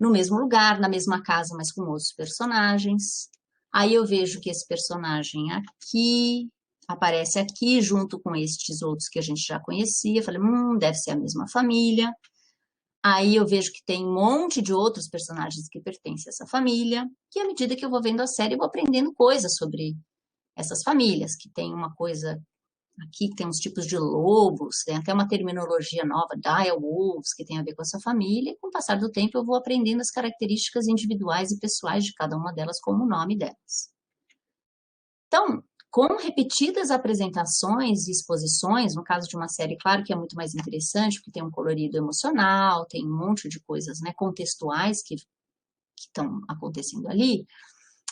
no mesmo lugar, na mesma casa, mas com outros personagens. Aí eu vejo que esse personagem aqui aparece aqui junto com estes outros que a gente já conhecia. Eu falei, deve ser a mesma família. Aí eu vejo que tem um monte de outros personagens que pertencem a essa família. E à medida que eu vou vendo a série, eu vou aprendendo coisas sobre essas famílias, que tem uma coisa aqui, que tem uns tipos de lobos, tem até uma terminologia nova, dire wolves, que tem a ver com essa família, e com o passar do tempo eu vou aprendendo as características individuais e pessoais de cada uma delas, como o nome delas. Então, com repetidas apresentações e exposições, no caso de uma série, claro que é muito mais interessante, porque tem um colorido emocional, tem um monte de coisas, né, contextuais que estão acontecendo ali,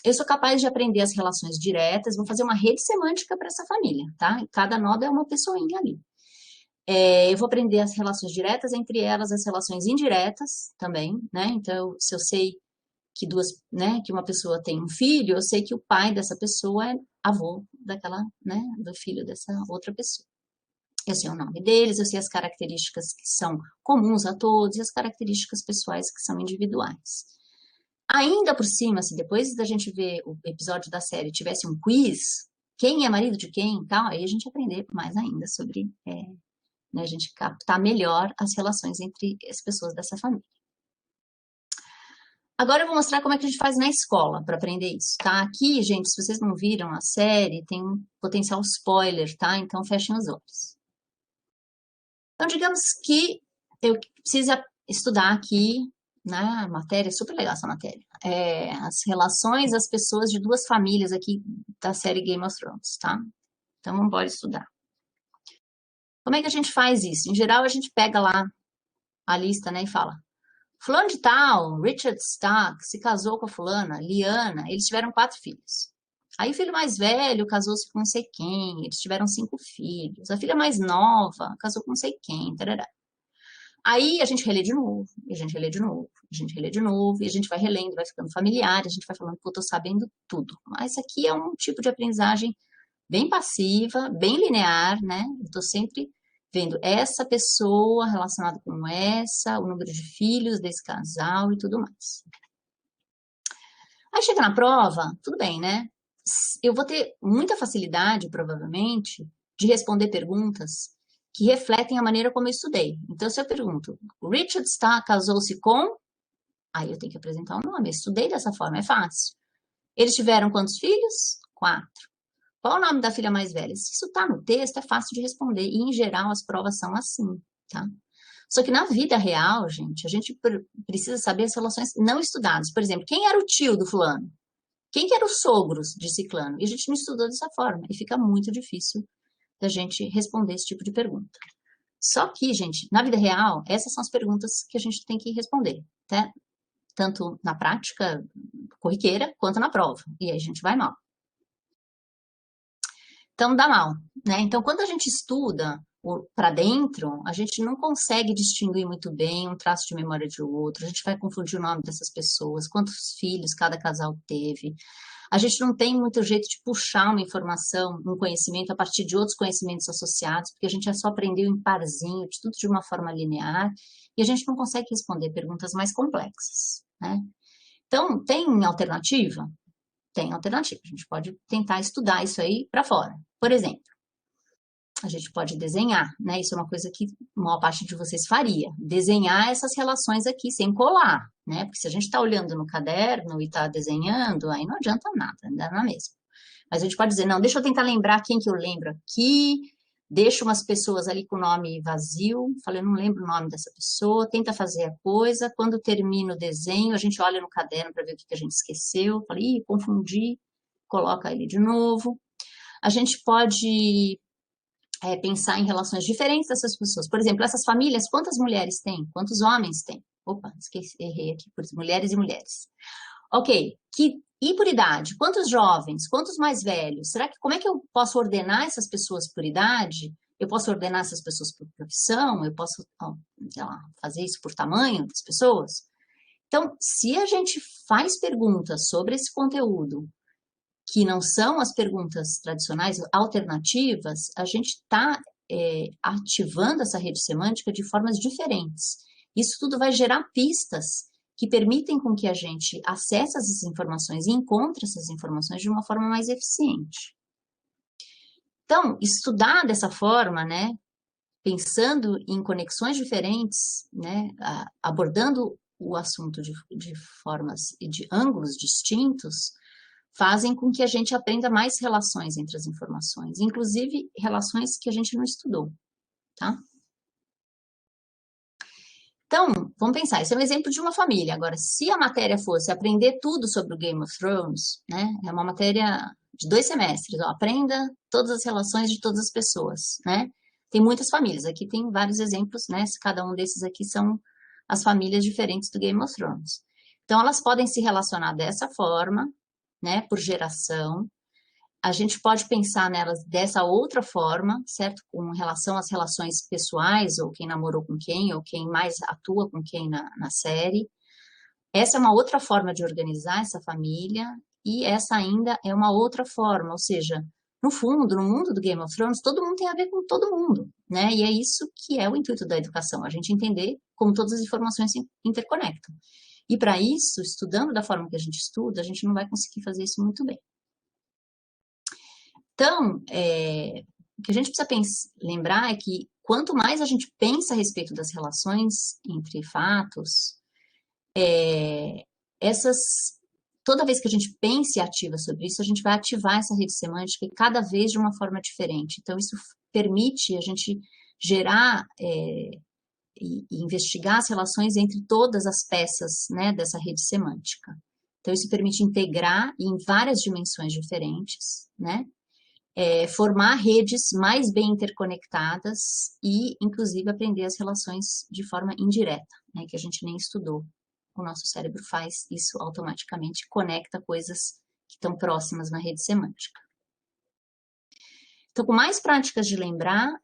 eu sou capaz de aprender as relações diretas, vou fazer uma rede semântica para essa família, tá? Cada nodo é uma pessoinha ali. Eu vou aprender as relações diretas, entre elas as relações indiretas também, né? Então, se eu sei que que uma pessoa tem um filho, eu sei que o pai dessa pessoa é avô daquela, né, do filho dessa outra pessoa. Eu sei o nome deles, eu sei as características que são comuns a todos e as características pessoais que são individuais. Ainda por cima, se depois da gente ver o episódio da série tivesse um quiz, quem é marido de quem, tal, aí a gente aprender mais ainda sobre, né, a gente captar melhor as relações entre as pessoas dessa família. Agora eu vou mostrar como é que a gente faz na escola para aprender isso, tá? Aqui, gente, se vocês não viram a série, tem um potencial spoiler, tá? Então fechem os olhos. Então, digamos que eu precisa estudar aqui, né, matéria, super legal essa matéria, as relações das pessoas de duas famílias aqui da série Game of Thrones, tá? Então, vamos embora estudar. Como é que a gente faz isso? Em geral, a gente pega lá a lista, né, e fala, fulano de tal, Richard Stark, se casou com a fulana, Lyanna, eles tiveram 4 filhos. Aí o filho mais velho casou-se com não sei quem, eles tiveram 5 filhos. A filha mais nova casou com não sei quem, tarará. Aí a gente relê de novo, e a gente relê de novo, a gente relê de novo, e a gente vai relendo, vai ficando familiar, a gente vai falando, pô, tô sabendo tudo. Mas isso aqui é um tipo de aprendizagem bem passiva, bem linear, né? Eu tô sempre vendo essa pessoa relacionada com essa, o número de filhos desse casal e tudo mais. Aí chega na prova, tudo bem, né? Eu vou ter muita facilidade, provavelmente, de responder perguntas que refletem a maneira como eu estudei. Então, se eu pergunto, Richard Stark casou-se com... Aí eu tenho que apresentar o nome. Eu estudei dessa forma, é fácil. Eles tiveram quantos filhos? 4. Qual o nome da filha mais velha? Se isso está no texto, é fácil de responder. E, em geral, as provas são assim, tá? Só que na vida real, gente, a gente precisa saber as relações não estudadas. Por exemplo, quem era o tio do fulano? Quem que eram os sogros de ciclano? E a gente não estudou dessa forma. E fica muito difícil da gente responder esse tipo de pergunta. Só que, gente, na vida real, essas são as perguntas que a gente tem que responder, tá? Tanto na prática corriqueira, quanto na prova. E aí a gente vai mal. Então, dá mal, né? Então, quando a gente estuda para dentro, a gente não consegue distinguir muito bem um traço de memória de outro, a gente vai confundir o nome dessas pessoas, quantos filhos cada casal teve. A gente não tem muito jeito de puxar uma informação, um conhecimento a partir de outros conhecimentos associados, porque a gente só aprendeu em parzinho, tudo de uma forma linear, e a gente não consegue responder perguntas mais complexas, né? Então, tem alternativa? Tem alternativa. A gente pode tentar estudar isso aí para fora. Por exemplo, a gente pode desenhar, né? Isso é uma coisa que a maior parte de vocês faria. Desenhar essas relações aqui, sem colar, né? Porque se a gente está olhando no caderno e está desenhando, aí não adianta nada, dá na mesma. Mas a gente pode dizer, não, deixa eu tentar lembrar quem que eu lembro aqui, deixa umas pessoas ali com o nome vazio, falei, eu não lembro o nome dessa pessoa, tenta fazer a coisa, quando termina o desenho, a gente olha no caderno para ver o que a gente esqueceu, falei, ih, confundi, coloca ele de novo. A gente pode pensar em relações diferentes dessas pessoas. Por exemplo, essas famílias, quantas mulheres têm? Quantos homens têm? Opa, esqueci, errei aqui, por mulheres e mulheres. Ok, e por idade? Quantos jovens? Quantos mais velhos? Como é que eu posso ordenar essas pessoas por idade? Eu posso ordenar essas pessoas por profissão? Eu posso, sei lá, fazer isso por tamanho das pessoas? Então, se a gente faz perguntas sobre esse conteúdo, que não são as perguntas tradicionais, alternativas, a gente está ativando essa rede semântica de formas diferentes. Isso tudo vai gerar pistas que permitem com que a gente acesse essas informações e encontre essas informações de uma forma mais eficiente. Então, estudar dessa forma, né, pensando em conexões diferentes, né, abordando o assunto de formas e de ângulos distintos, fazem com que a gente aprenda mais relações entre as informações, inclusive relações que a gente não estudou, tá? Então, vamos pensar, esse é um exemplo de uma família. Agora, se a matéria fosse aprender tudo sobre o Game of Thrones, né? É uma matéria de 2 semestres, ó, aprenda todas as relações de todas as pessoas, né? Tem muitas famílias, aqui tem vários exemplos, né? Cada um desses aqui são as famílias diferentes do Game of Thrones. Então, elas podem se relacionar dessa forma, né? Por geração. A gente pode pensar nelas dessa outra forma, certo? Com relação às relações pessoais, ou quem namorou com quem, ou quem mais atua com quem na série. Essa é uma outra forma de organizar essa família, e essa ainda é uma outra forma, ou seja, no fundo, no mundo do Game of Thrones, todo mundo tem a ver com todo mundo, né? E é isso que é o intuito da educação, a gente entender como todas as informações se interconectam. E para isso, estudando da forma que a gente estuda, a gente não vai conseguir fazer isso muito bem. Então, o que a gente precisa lembrar é que quanto mais a gente pensa a respeito das relações entre fatos, toda vez que a gente pensa e ativa sobre isso, a gente vai ativar essa rede semântica e cada vez de uma forma diferente. Então, isso permite a gente gerar e investigar as relações entre todas as peças, né, dessa rede semântica. Então, isso permite integrar em várias dimensões diferentes, né? Formar redes mais bem interconectadas e, inclusive, aprender as relações de forma indireta, né, que a gente nem estudou. O nosso cérebro faz isso automaticamente, conecta coisas que estão próximas na rede semântica. Então, com mais práticas de lembrar,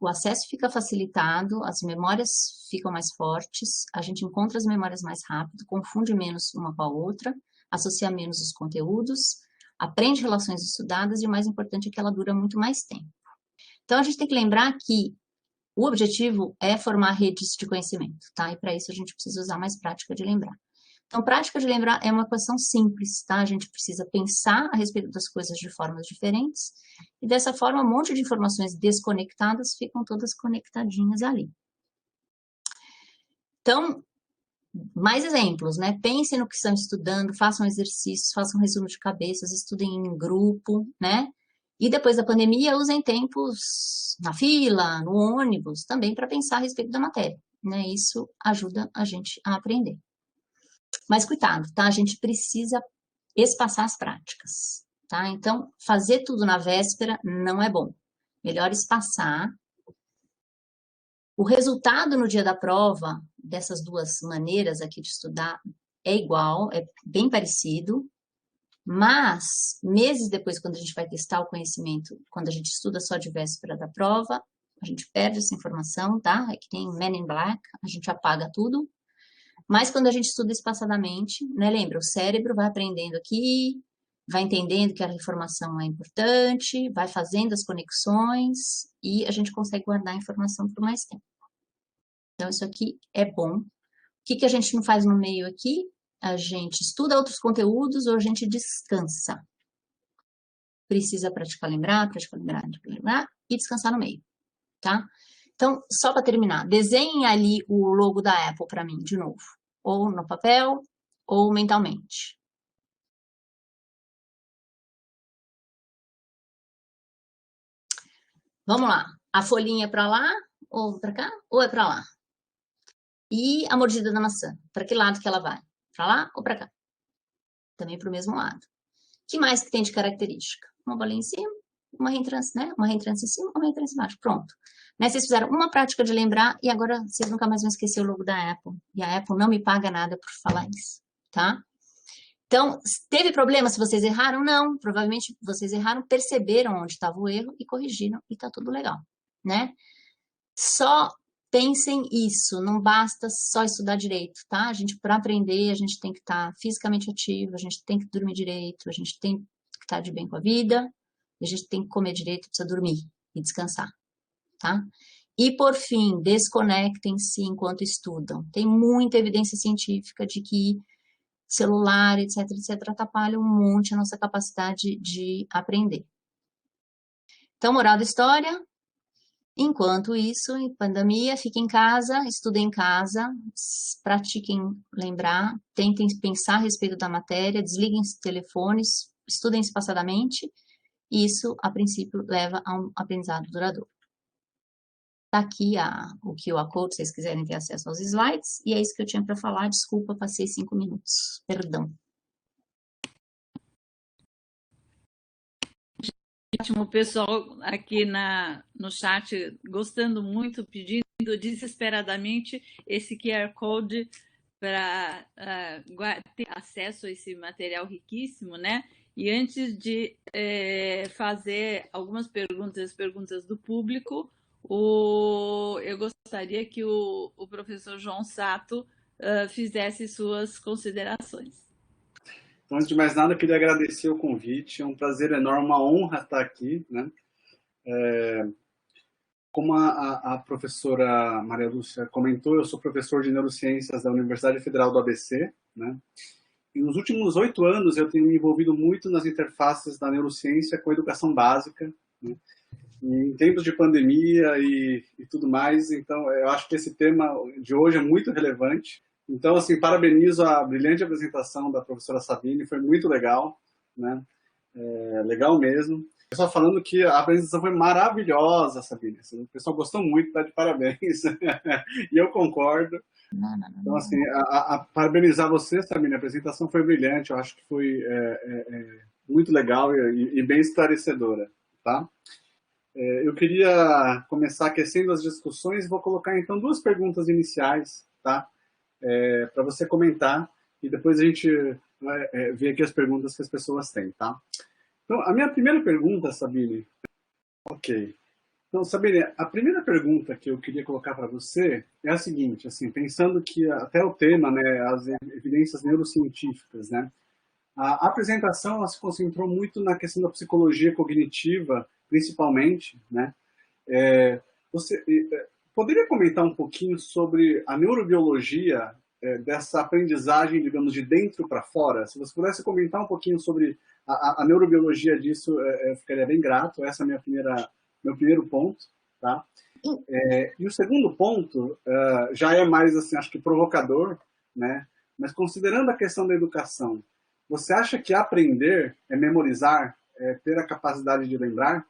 o acesso fica facilitado, as memórias ficam mais fortes, a gente encontra as memórias mais rápido, confunde menos uma com a outra, associa menos os conteúdos, aprende relações estudadas e o mais importante é que ela dura muito mais tempo. Então, a gente tem que lembrar que o objetivo é formar redes de conhecimento, tá? E para isso a gente precisa usar mais prática de lembrar. Então, prática de lembrar é uma equação simples, tá? A gente precisa pensar a respeito das coisas de formas diferentes e dessa forma um monte de informações desconectadas ficam todas conectadinhas ali. Então, mais exemplos, né? Pensem no que estão estudando, façam exercícios, façam resumo de cabeças, estudem em grupo, né? E depois da pandemia, usem tempos na fila, no ônibus, também para pensar a respeito da matéria, né? Isso ajuda a gente a aprender. Mas cuidado, tá? A gente precisa espaçar as práticas, tá? Então, fazer tudo na véspera não é bom. Melhor espaçar. O resultado no dia da prova, dessas duas maneiras aqui de estudar, é igual, é bem parecido, mas meses depois, quando a gente vai testar o conhecimento, quando a gente estuda só de véspera da prova, a gente perde essa informação, tá? É que nem Men in Black, a gente apaga tudo. Mas quando a gente estuda espaçadamente, né? Lembra, o cérebro vai aprendendo aqui, vai entendendo que a informação é importante, vai fazendo as conexões e a gente consegue guardar a informação por mais tempo. Então, isso aqui é bom. O que a gente não faz no meio aqui? A gente estuda outros conteúdos ou a gente descansa. Precisa praticar, lembrar, e descansar no meio, tá? Então, só para terminar, desenhem ali o logo da Apple para mim, de novo. Ou no papel, ou mentalmente. Vamos lá. A folhinha é para lá, ou para cá, ou é para lá? E a mordida da maçã, para que lado que ela vai? Para lá ou para cá? Também para o mesmo lado. O que mais que tem de característica? Uma bolinha em cima, uma reentrância, né? Uma reentrância em cima, uma reentrância embaixo. Pronto. Né? Vocês fizeram uma prática de lembrar e agora vocês nunca mais vão esquecer o logo da Apple. E a Apple não me paga nada por falar isso, tá? Então, teve problema se vocês erraram? Não. Provavelmente vocês erraram, perceberam onde estava o erro e corrigiram e tá tudo legal, né? Só pensem isso, não basta só estudar direito, tá? A gente, para aprender, a gente tem que estar fisicamente ativo, a gente tem que dormir direito, a gente tem que estar de bem com a vida, a gente tem que comer direito, precisa dormir e descansar, tá? E, por fim, desconectem-se enquanto estudam. Tem muita evidência científica de que celular, etc, etc, atrapalha um monte a nossa capacidade de aprender. Então, moral da história, enquanto isso, em pandemia, fiquem em casa, estudem em casa, pratiquem lembrar, tentem pensar a respeito da matéria, desliguem os telefones, estudem espaçadamente, e isso, a princípio, leva a um aprendizado duradouro. Está aqui o QR Code, se vocês quiserem ter acesso aos slides, e é isso que eu tinha para falar, desculpa, passei 5 minutos, perdão. Ótimo, pessoal aqui no chat gostando muito, pedindo desesperadamente esse QR Code para ter acesso a esse material riquíssimo, né? E antes de fazer algumas perguntas do público, eu gostaria que o professor João Sato fizesse suas considerações. Então, antes de mais nada, eu queria agradecer o convite. É um prazer enorme, uma honra estar aqui, né? Como a professora Maria Lúcia comentou, eu sou professor de neurociências da Universidade Federal do ABC, né? E nos últimos 8 anos eu tenho me envolvido muito nas interfaces da neurociência com a educação básica, né? Em tempos de pandemia e tudo mais, então eu acho que esse tema de hoje é muito relevante. Então, assim, parabenizo a brilhante apresentação da professora Sabine, foi muito legal, né? Legal mesmo. Pessoal falando que a apresentação foi maravilhosa, Sabine. O pessoal gostou muito, tá de parabéns. E eu concordo. Então, assim, parabenizar você, Sabine, a apresentação foi brilhante, eu acho que foi muito legal e bem esclarecedora, tá? Eu queria começar aquecendo as discussões, vou colocar então 2 perguntas iniciais, tá? Para você comentar e depois a gente vai ver aqui as perguntas que as pessoas têm, tá? Então, a minha primeira pergunta, Sabine... Ok. Então, Sabine, a primeira pergunta que eu queria colocar para você é a seguinte, assim, pensando que até o tema, né, as evidências neurocientíficas, né? A apresentação ela se concentrou muito na questão da psicologia cognitiva, principalmente, né? Você poderia comentar um pouquinho sobre a neurobiologia dessa aprendizagem, digamos, de dentro para fora? Se você pudesse comentar um pouquinho sobre a neurobiologia disso, eu ficaria bem grato. Essa é meu primeiro ponto, tá? E o segundo ponto já é mais, assim, acho que provocador, né? Mas considerando a questão da educação, você acha que aprender é memorizar, é ter a capacidade de lembrar,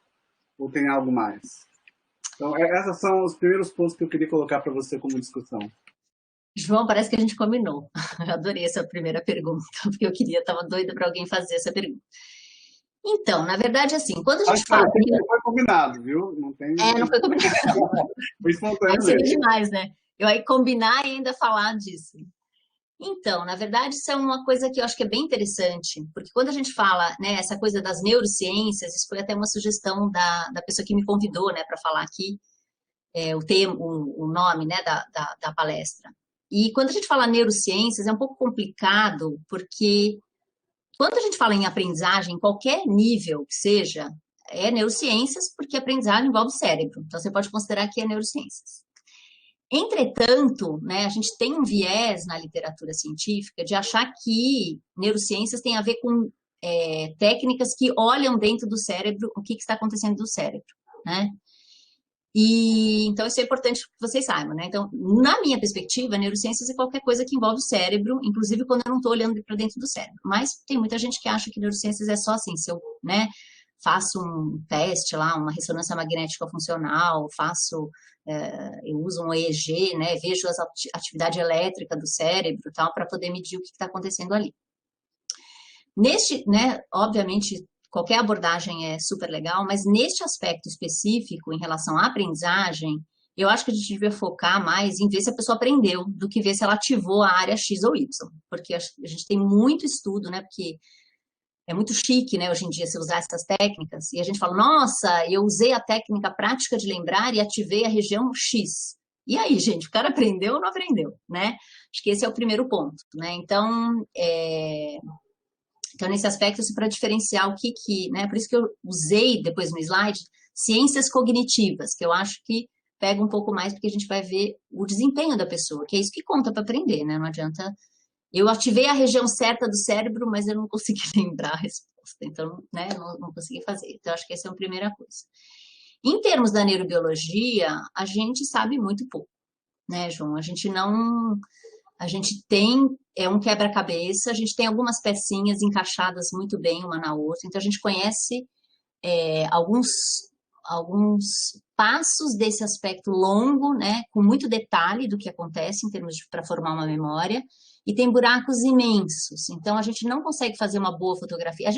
ou tem algo mais? Então, esses são os primeiros pontos que eu queria colocar para você como discussão. João, parece que a gente combinou. Eu adorei essa primeira pergunta, porque eu estava doida para alguém fazer essa pergunta. Então, na verdade, assim, quando a gente fala... Não foi combinado, viu? Não foi combinado. Foi espontâneo. Aí seria demais, né? Eu aí combinar e ainda falar disso. Então, na verdade, isso é uma coisa que eu acho que é bem interessante, porque quando a gente fala, né, essa coisa das neurociências, isso foi até uma sugestão da pessoa que me convidou, né, para falar aqui, o nome, né, da palestra. E quando a gente fala neurociências, é um pouco complicado, porque quando a gente fala em aprendizagem, qualquer nível que seja, é neurociências, porque aprendizagem envolve o cérebro. Então, você pode considerar que é neurociências. Entretanto, né, a gente tem um viés na literatura científica de achar que neurociências tem a ver com técnicas que olham dentro do cérebro o que está acontecendo no cérebro, né? E então isso é importante que vocês saibam, né? Então, na minha perspectiva, neurociências é qualquer coisa que envolve o cérebro, inclusive quando eu não estou olhando para dentro do cérebro. Mas tem muita gente que acha que neurociências é só assim, se eu, né, faço um teste lá, uma ressonância magnética funcional, eu uso um EEG, né, vejo a atividade elétrica do cérebro e tal, para poder medir o que está acontecendo ali. Né, obviamente, qualquer abordagem é super legal, mas neste aspecto específico, em relação à aprendizagem, eu acho que a gente devia focar mais em ver se a pessoa aprendeu, do que ver se ela ativou a área X ou Y, porque a gente tem muito estudo, né, porque é muito chique, né, hoje em dia, se usar essas técnicas, e a gente fala, nossa, eu usei a técnica prática de lembrar e ativei a região X. E aí, gente, o cara aprendeu ou não aprendeu, né? Acho que esse é o primeiro ponto, né? Então, nesse aspecto, assim, para diferenciar o que, né? Por isso que eu usei depois no slide ciências cognitivas, que eu acho que pega um pouco mais, porque a gente vai ver o desempenho da pessoa, que é isso que conta para aprender, né? Não adianta. Eu ativei a região certa do cérebro, mas eu não consegui lembrar a resposta, então, né? Não consegui fazer. Então, acho que essa é a primeira coisa. Em termos da neurobiologia, a gente sabe muito pouco, né, João? A gente tem um quebra-cabeça, a gente tem algumas pecinhas encaixadas muito bem uma na outra, então a gente conhece alguns passos desse aspecto longo, né, com muito detalhe do que acontece em termos para formar uma memória, e tem buracos imensos, então a gente não consegue fazer uma boa fotografia.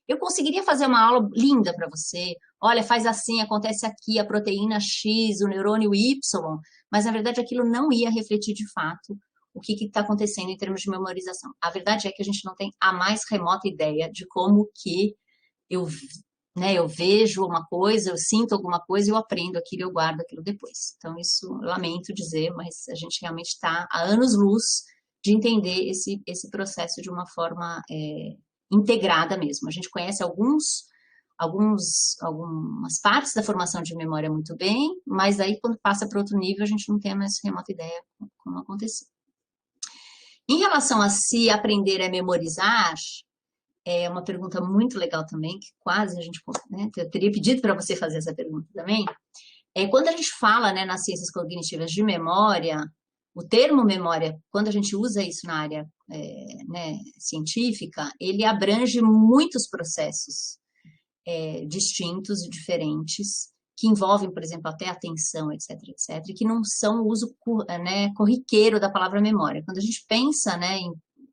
Eu conseguiria fazer uma aula linda para você, olha, faz assim, acontece aqui a proteína X, o neurônio Y, mas na verdade aquilo não ia refletir de fato o que está acontecendo em termos de memorização. A verdade é que a gente não tem a mais remota ideia de como que eu vejo uma coisa, eu sinto alguma coisa, eu aprendo aquilo, eu guardo aquilo depois. Então, isso eu lamento dizer, mas a gente realmente está há anos-luz de entender esse processo de uma forma integrada mesmo. A gente conhece algumas partes da formação de memória muito bem, mas aí quando passa para outro nível, a gente não tem a mais remota ideia como aconteceu. Em relação a se aprender é memorizar, é uma pergunta muito legal também, que quase a gente, né, eu teria pedido para você fazer essa pergunta também. Quando a gente fala, né, nas ciências cognitivas de memória, o termo memória, quando a gente usa isso na área né, científica, ele abrange muitos processos distintos e diferentes, que envolvem, por exemplo, até atenção, etc, etc, e que não são o uso né, corriqueiro da palavra memória. Quando a gente pensa, né,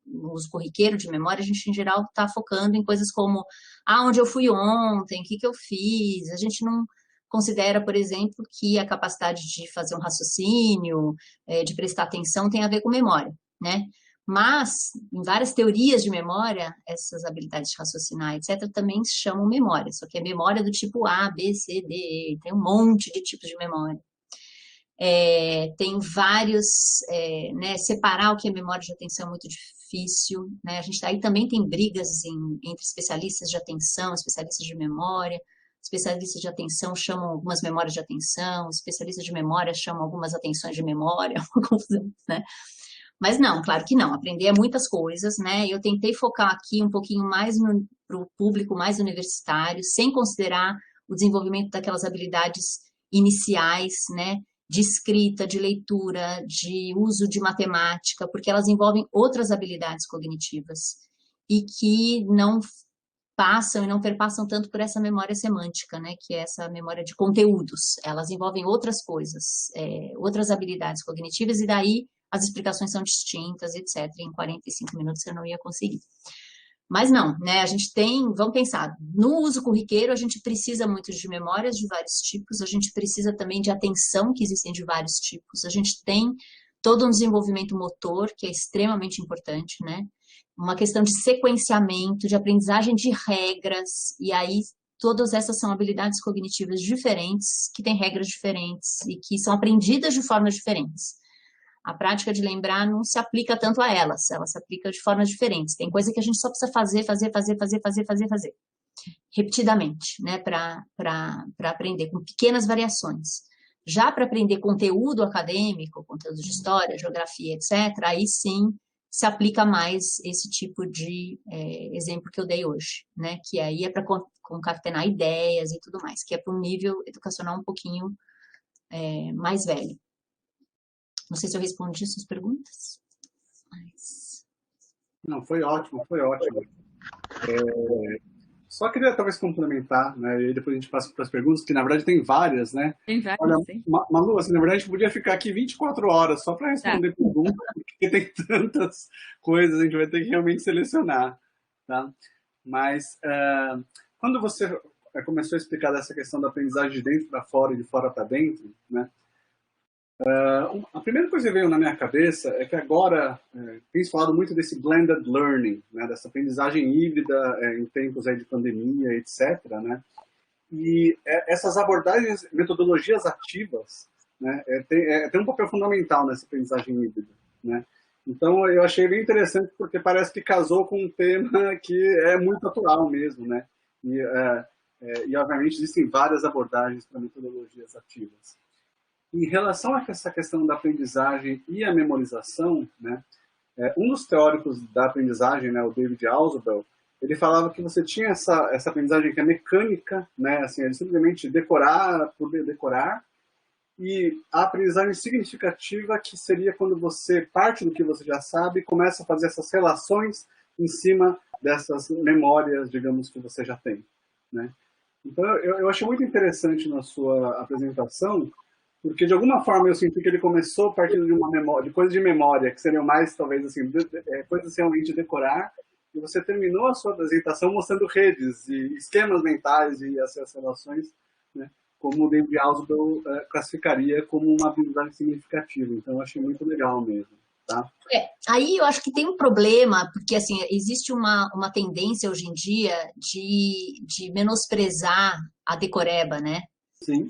no uso corriqueiro de memória, a gente, em geral, está focando em coisas como onde eu fui ontem, o que eu fiz. A gente não considera, por exemplo, que a capacidade de fazer um raciocínio, de prestar atenção, tem a ver com memória, né? Mas, em várias teorias de memória, essas habilidades de raciocinar, etc., também se chamam memória, só que é memória do tipo A, B, C, D, E, tem um monte de tipos de memória. Tem vários, né, separar o que é memória de atenção é muito difícil, né? A gente aí também tem brigas entre especialistas de atenção, especialistas de memória. Especialistas de atenção chamam algumas memórias de atenção, especialistas de memória chamam algumas atenções de memória, uma confusão, né? Mas não, claro que não, aprender é muitas coisas, né? Eu tentei focar aqui um pouquinho mais para o público mais universitário, sem considerar o desenvolvimento daquelas habilidades iniciais, né? De escrita, de leitura, de uso de matemática, porque elas envolvem outras habilidades cognitivas e que não passam e não perpassam tanto por essa memória semântica, né, que é essa memória de conteúdos. Elas envolvem outras coisas, outras habilidades cognitivas, e daí as explicações são distintas, etc. Em 45 minutos eu não ia conseguir. Mas não, né, a gente vamos pensar, no uso corriqueiro a gente precisa muito de memórias de vários tipos, a gente precisa também de atenção, que existem de vários tipos, a gente tem todo um desenvolvimento motor, que é extremamente importante, né, uma questão de sequenciamento, de aprendizagem de regras, e aí todas essas são habilidades cognitivas diferentes, que têm regras diferentes e que são aprendidas de formas diferentes. A prática de lembrar não se aplica tanto a elas, ela se aplica de formas diferentes. Tem coisa que a gente só precisa fazer, repetidamente, né, para aprender, com pequenas variações. Já para aprender conteúdo acadêmico, conteúdo de história, geografia, etc., aí sim se aplica mais esse tipo de exemplo que eu dei hoje, né, que aí é para concatenar ideias e tudo mais, que é para um nível educacional um pouquinho mais velho. Não sei se eu respondi suas perguntas. Mas... Não, foi ótimo, foi ótimo. Só queria talvez complementar, né? E depois a gente passa para as perguntas, que na verdade tem várias, né? Tem várias, olha, sim. Malu, assim, na verdade a gente podia ficar aqui 24 horas só para responder perguntas, porque tem tantas coisas, a gente vai ter que realmente selecionar, tá? Mas quando você começou a explicar dessa questão da aprendizagem de dentro para fora e de fora para dentro, né? A primeira coisa que veio na minha cabeça é que agora tem se falado muito desse blended learning, né, dessa aprendizagem híbrida em tempos aí de pandemia, etc. Né, e essas abordagens, metodologias ativas, né, tem um papel fundamental nessa aprendizagem híbrida. Né. Então eu achei bem interessante porque parece que casou com um tema que é muito atual mesmo. Né, e obviamente existem várias abordagens para metodologias ativas. Em relação a essa questão da aprendizagem e a memorização, né, um dos teóricos da aprendizagem, né, o David Ausubel, ele falava que você tinha essa aprendizagem que é mecânica, né, assim, é simplesmente decorar por decorar, e a aprendizagem significativa, que seria quando você parte do que você já sabe e começa a fazer essas relações em cima dessas memórias, digamos, que você já tem. Né. Então, eu achei muito interessante na sua apresentação, porque de alguma forma eu senti que ele começou partindo de uma memória, de coisas de memória, que seriam mais, talvez, assim, coisas realmente de decorar, e você terminou a sua apresentação mostrando redes e esquemas mentais e essas relações, né, como o David Ausubel classificaria como uma aprendizagem significativa. Então, eu achei muito legal mesmo. Tá? Aí eu acho que tem um problema, porque assim, existe uma tendência hoje em dia de menosprezar a decoreba, né? Sim.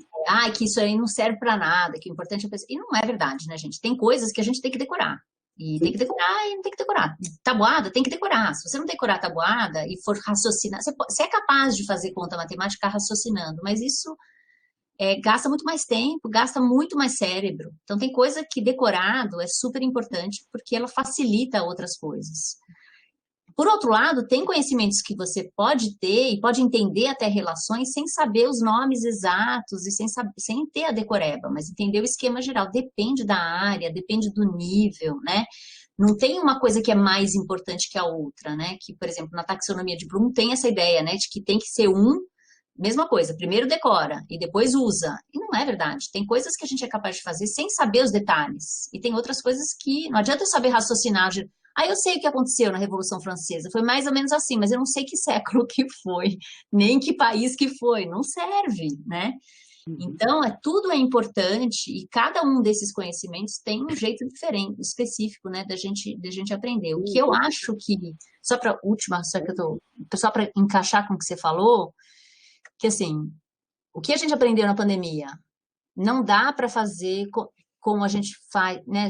Que isso aí não serve para nada, que o importante é... E não é verdade, né, gente? Tem coisas que a gente tem que decorar. E Sim. Tem que decorar e não tem que decorar. Tabuada, tem que decorar. Se você não decorar tabuada e for raciocinar... Você é capaz de fazer conta matemática raciocinando, mas isso gasta muito mais tempo, gasta muito mais cérebro. Então, tem coisa que decorado é super importante porque ela facilita outras coisas. Por outro lado, tem conhecimentos que você pode ter e pode entender até relações sem saber os nomes exatos e sem ter a decoreba, mas entender o esquema geral. Depende da área, depende do nível, né? Não tem uma coisa que é mais importante que a outra, né? Que, por exemplo, na taxonomia de Bloom tem essa ideia, né? De que tem que ser mesma coisa, primeiro decora e depois usa. E não é verdade. Tem coisas que a gente é capaz de fazer sem saber os detalhes. E tem outras coisas que não adianta eu saber raciocinar. Eu sei o que aconteceu na Revolução Francesa, foi mais ou menos assim, mas eu não sei que século que foi, nem que país que foi, não serve, né? Então, tudo é importante e cada um desses conhecimentos tem um jeito diferente, específico, né, da gente aprender. O que eu acho que, só para encaixar com o que você falou, que assim, o que a gente aprendeu na pandemia não dá para fazer como a gente faz, né?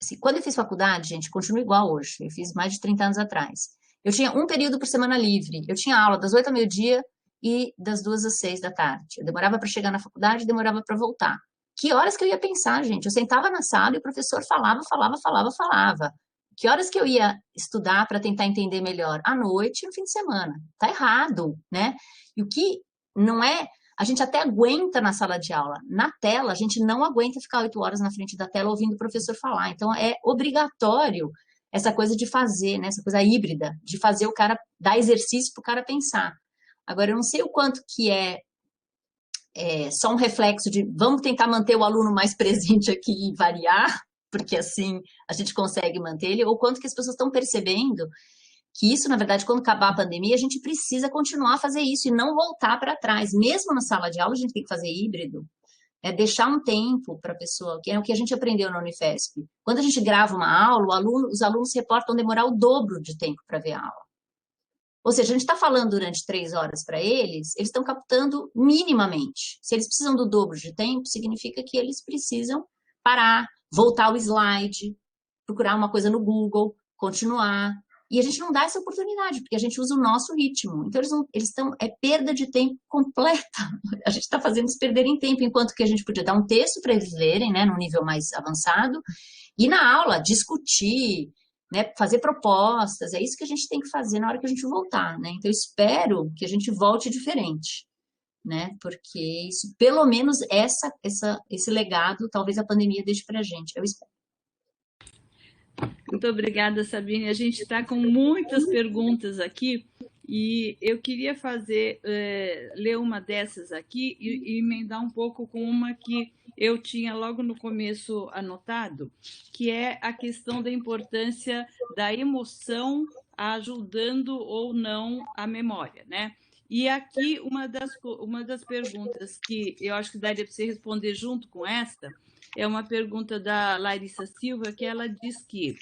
Assim, quando eu fiz faculdade, gente, continua igual hoje. Eu fiz mais de 30 anos atrás. Eu tinha um período por semana livre. Eu tinha aula das 8 ao meio-dia e das 2 às 6 da tarde. Eu demorava para chegar na faculdade e demorava para voltar. Que horas que eu ia pensar, gente? Eu sentava na sala e o professor falava. Que horas que eu ia estudar para tentar entender melhor? À noite e no fim de semana. Tá errado, né? E o que não é... A gente até aguenta na sala de aula. Na tela, a gente não aguenta ficar 8 horas na frente da tela ouvindo o professor falar. Então, é obrigatório essa coisa de fazer, né? Essa coisa híbrida, de fazer o cara, dar exercício para o cara pensar. Agora, eu não sei o quanto que é só um reflexo de vamos tentar manter o aluno mais presente aqui e variar, porque assim a gente consegue manter ele, ou quanto que as pessoas estão percebendo que isso, na verdade, quando acabar a pandemia, a gente precisa continuar a fazer isso e não voltar para trás. Mesmo na sala de aula, a gente tem que fazer híbrido, deixar um tempo para a pessoa, que é o que a gente aprendeu na Unifesp. Quando a gente grava uma aula, os alunos reportam demorar o dobro de tempo para ver a aula. Ou seja, a gente está falando durante 3 horas para eles estão captando minimamente. Se eles precisam do dobro de tempo, significa que eles precisam parar, voltar ao slide, procurar uma coisa no Google, continuar. E a gente não dá essa oportunidade, porque a gente usa o nosso ritmo. Então, eles estão... É perda de tempo completa. A gente está fazendo eles perderem tempo, enquanto que a gente podia dar um texto para eles lerem, né, num nível mais avançado, e na aula discutir, né, fazer propostas. É isso que a gente tem que fazer na hora que a gente voltar, né? Então, eu espero que a gente volte diferente. né? Porque isso, pelo menos esse legado, talvez a pandemia deixe para a gente, eu espero. Muito obrigada, Sabine. A gente está com muitas perguntas aqui e eu queria ler uma dessas aqui e emendar um pouco com uma que eu tinha logo no começo anotado, que é a questão da importância da emoção ajudando ou não a memória, né? E aqui uma das perguntas que eu acho que daria para você responder junto com esta é uma pergunta da Larissa Silva, que ela diz que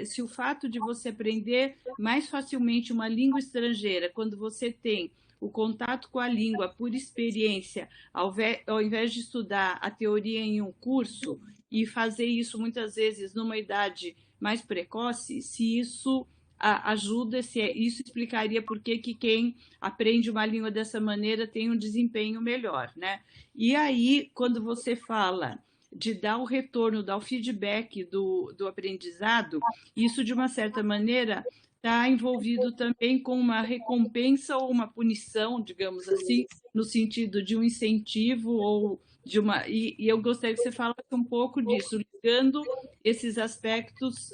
se o fato de você aprender mais facilmente uma língua estrangeira, quando você tem o contato com a língua por experiência, ao invés de estudar a teoria em um curso e fazer isso muitas vezes numa idade mais precoce, se isso ajuda, se isso explicaria por que quem aprende uma língua dessa maneira tem um desempenho melhor, né? E aí, quando você fala de dar o retorno, dar o feedback do aprendizado, isso, de uma certa maneira, está envolvido também com uma recompensa ou uma punição, digamos assim, no sentido de um incentivo ou de uma... E eu gostaria que você falasse um pouco disso, ligando esses aspectos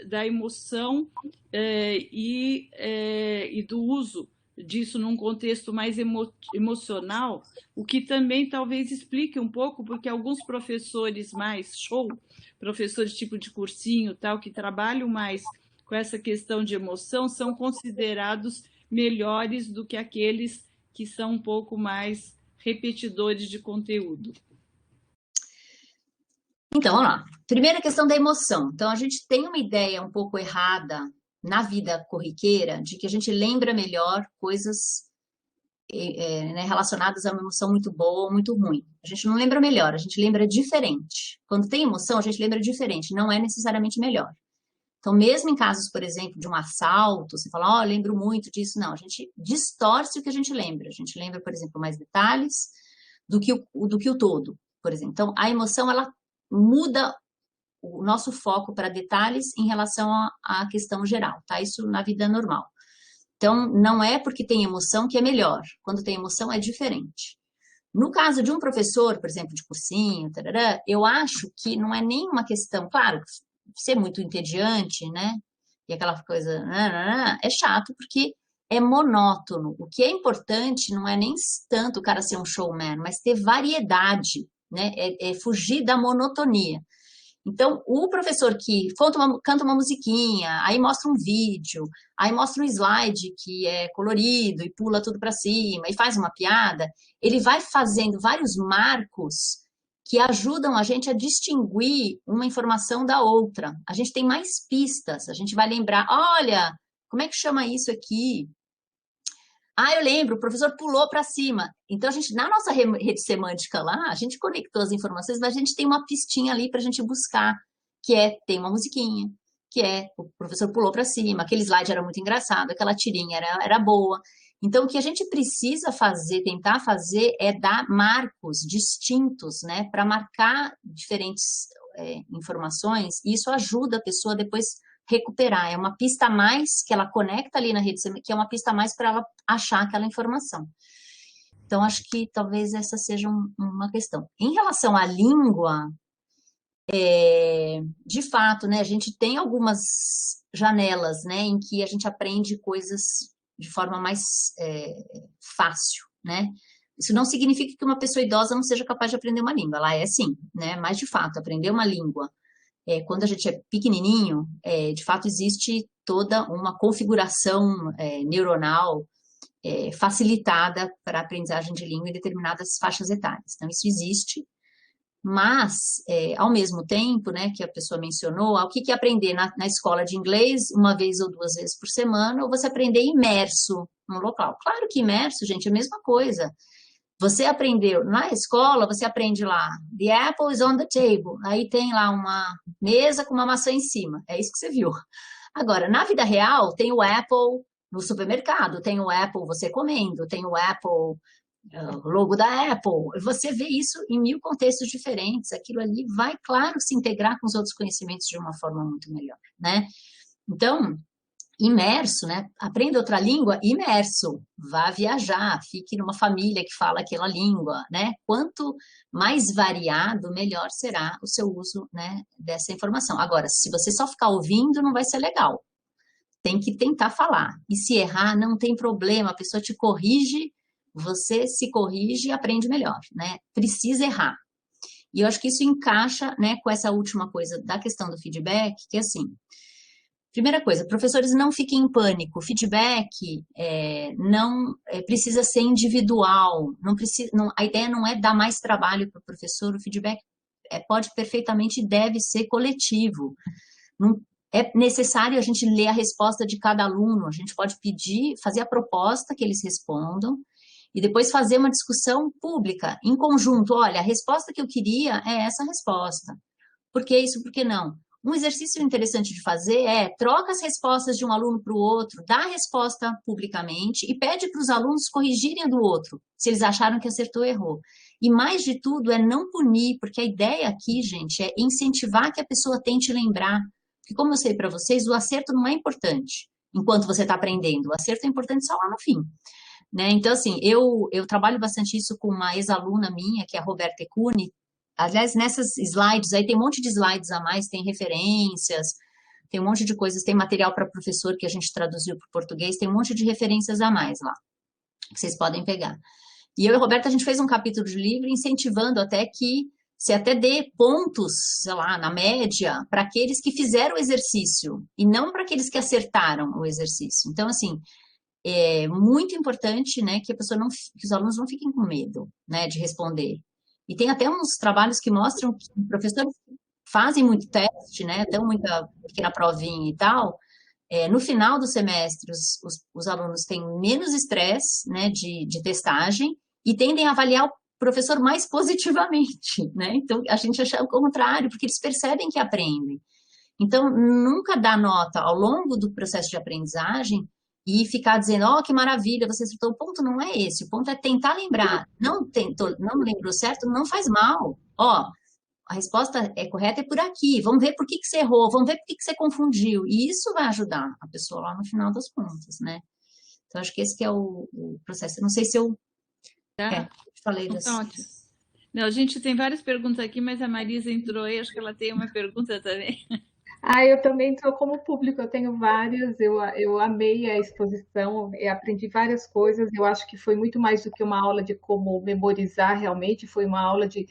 da emoção e do uso disso num contexto mais emocional, o que também talvez explique um pouco, porque alguns professores mais professores tipo de cursinho, tal, que trabalham mais com essa questão de emoção, são considerados melhores do que aqueles que são um pouco mais repetidores de conteúdo. Então, vamos lá. Primeira questão da emoção. Então, a gente tem uma ideia um pouco errada na vida corriqueira de que a gente lembra melhor coisas né, relacionadas a uma emoção muito boa ou muito ruim. A gente não lembra melhor, a gente lembra diferente. Quando tem emoção, a gente lembra diferente, não é necessariamente melhor. Então, mesmo em casos, por exemplo, de um assalto, você fala, lembro muito disso. Não, a gente distorce o que a gente lembra. A gente lembra, por exemplo, mais detalhes do que o todo, por exemplo. Então, a emoção, ela muda o nosso foco para detalhes em relação à questão geral, tá? Isso na vida normal. Então, não é porque tem emoção que é melhor. Quando tem emoção, é diferente. No caso de um professor, por exemplo, de cursinho, tarará, eu acho que não é nem uma questão, claro, ser muito entediante, né? E aquela coisa, é chato porque é monótono. O que é importante não é nem tanto o cara ser um showman, mas ter variedade, né? É fugir da monotonia. Então, o professor que canta uma musiquinha, aí mostra um vídeo, aí mostra um slide que é colorido e pula tudo para cima e faz uma piada, ele vai fazendo vários marcos que ajudam a gente a distinguir uma informação da outra. A gente tem mais pistas, a gente vai lembrar, olha, como é que chama isso aqui? Eu lembro, o professor pulou para cima. Então, a gente, na nossa rede semântica lá, a gente conectou as informações, mas a gente tem uma pistinha ali para a gente buscar, tem uma musiquinha, o professor pulou para cima, aquele slide era muito engraçado, aquela tirinha era boa. Então, o que a gente precisa tentar fazer, é dar marcos distintos, né, para marcar diferentes informações, e isso ajuda a pessoa depois recuperar. É uma pista a mais que ela conecta ali na rede, que é uma pista a mais para ela achar aquela informação. Então, acho que talvez essa seja uma questão. Em relação à língua, de fato, né, a gente tem algumas janelas, né, em que a gente aprende coisas de forma mais fácil, né? Isso não significa que uma pessoa idosa não seja capaz de aprender uma língua. Ela é sim, né? Mas, de fato, aprender uma língua quando a gente é pequenininho, de fato existe toda uma configuração neuronal facilitada para a aprendizagem de língua em determinadas faixas etárias. Então, isso existe, mas, ao mesmo tempo, né, que a pessoa mencionou, o que é aprender na escola de inglês uma vez ou duas vezes por semana, ou você aprender imerso no local. Claro que imerso, gente, é a mesma coisa. Você aprendeu na escola, você aprende lá, the apple is on the table. Aí tem lá uma mesa com uma maçã em cima. É isso que você viu. Agora, na vida real, tem o apple no supermercado, tem o apple você comendo, tem o apple, logo da Apple. Você vê isso em 1000 contextos diferentes. Aquilo ali vai, claro, se integrar com os outros conhecimentos de uma forma muito melhor, né? Então, imerso, né? Aprenda outra língua, imerso. Vá viajar, fique numa família que fala aquela língua, né? Quanto mais variado, melhor será o seu uso, né, dessa informação. Agora, se você só ficar ouvindo, não vai ser legal. Tem que tentar falar. E se errar, não tem problema, a pessoa te corrige, você se corrige e aprende melhor, né? Precisa errar. E eu acho que isso encaixa, né, com essa última coisa da questão do feedback, que é assim, primeira coisa, professores não fiquem em pânico, feedback não precisa ser individual, não precisa, não, a ideia não é dar mais trabalho para o professor, o feedback pode perfeitamente e deve ser coletivo. Não, é necessário a gente ler a resposta de cada aluno, a gente pode pedir, fazer a proposta que eles respondam, e depois fazer uma discussão pública, em conjunto. Olha, a resposta que eu queria é essa resposta. Por que isso, por que não? Um exercício interessante de fazer troca as respostas de um aluno para o outro, dá a resposta publicamente e pede para os alunos corrigirem a do outro, se eles acharam que acertou ou errou. E mais de tudo é não punir, porque a ideia aqui, gente, é incentivar que a pessoa tente lembrar. Porque como eu sei para vocês, o acerto não é importante enquanto você está aprendendo, o acerto é importante só lá no fim. Né? Então, assim, eu trabalho bastante isso com uma ex-aluna minha, que é a Roberta Ecuni. Aliás, nessas slides aí tem um monte de slides a mais, tem referências, tem um monte de coisas, tem material para professor que a gente traduziu para o português, tem um monte de referências a mais lá, que vocês podem pegar. E eu e a Roberta, a gente fez um capítulo de livro incentivando até que se até dê pontos, sei lá, na média, para aqueles que fizeram o exercício, e não para aqueles que acertaram o exercício. Então, assim, é muito importante, né, que a pessoa não, que os alunos não fiquem com medo, né, de responder. E tem até uns trabalhos que mostram que professores fazem muito teste, né, dão muita pequena provinha e tal. No final do semestre, os alunos têm menos estresse, né, de testagem e tendem a avaliar o professor mais positivamente, né? Então, a gente acha o contrário, porque eles percebem que aprendem. Então, nunca dá nota ao longo do processo de aprendizagem e ficar dizendo, ó, que maravilha, você acertou. O ponto não é esse, o ponto é tentar lembrar. Não tentou, não lembrou certo, não faz mal. Ó, a resposta correta é por aqui, vamos ver por que você errou, vamos ver por que você confundiu. E isso vai ajudar a pessoa lá no final das contas, né? Então, acho que esse que é o processo. Eu não sei se eu falei das... Ótimo. Não, a gente tem várias perguntas aqui, mas a Marisa entrou aí, acho que ela tem uma pergunta também. Eu também estou como público, eu tenho várias, eu amei a exposição, eu aprendi várias coisas, eu acho que foi muito mais do que uma aula de como memorizar realmente, foi uma aula de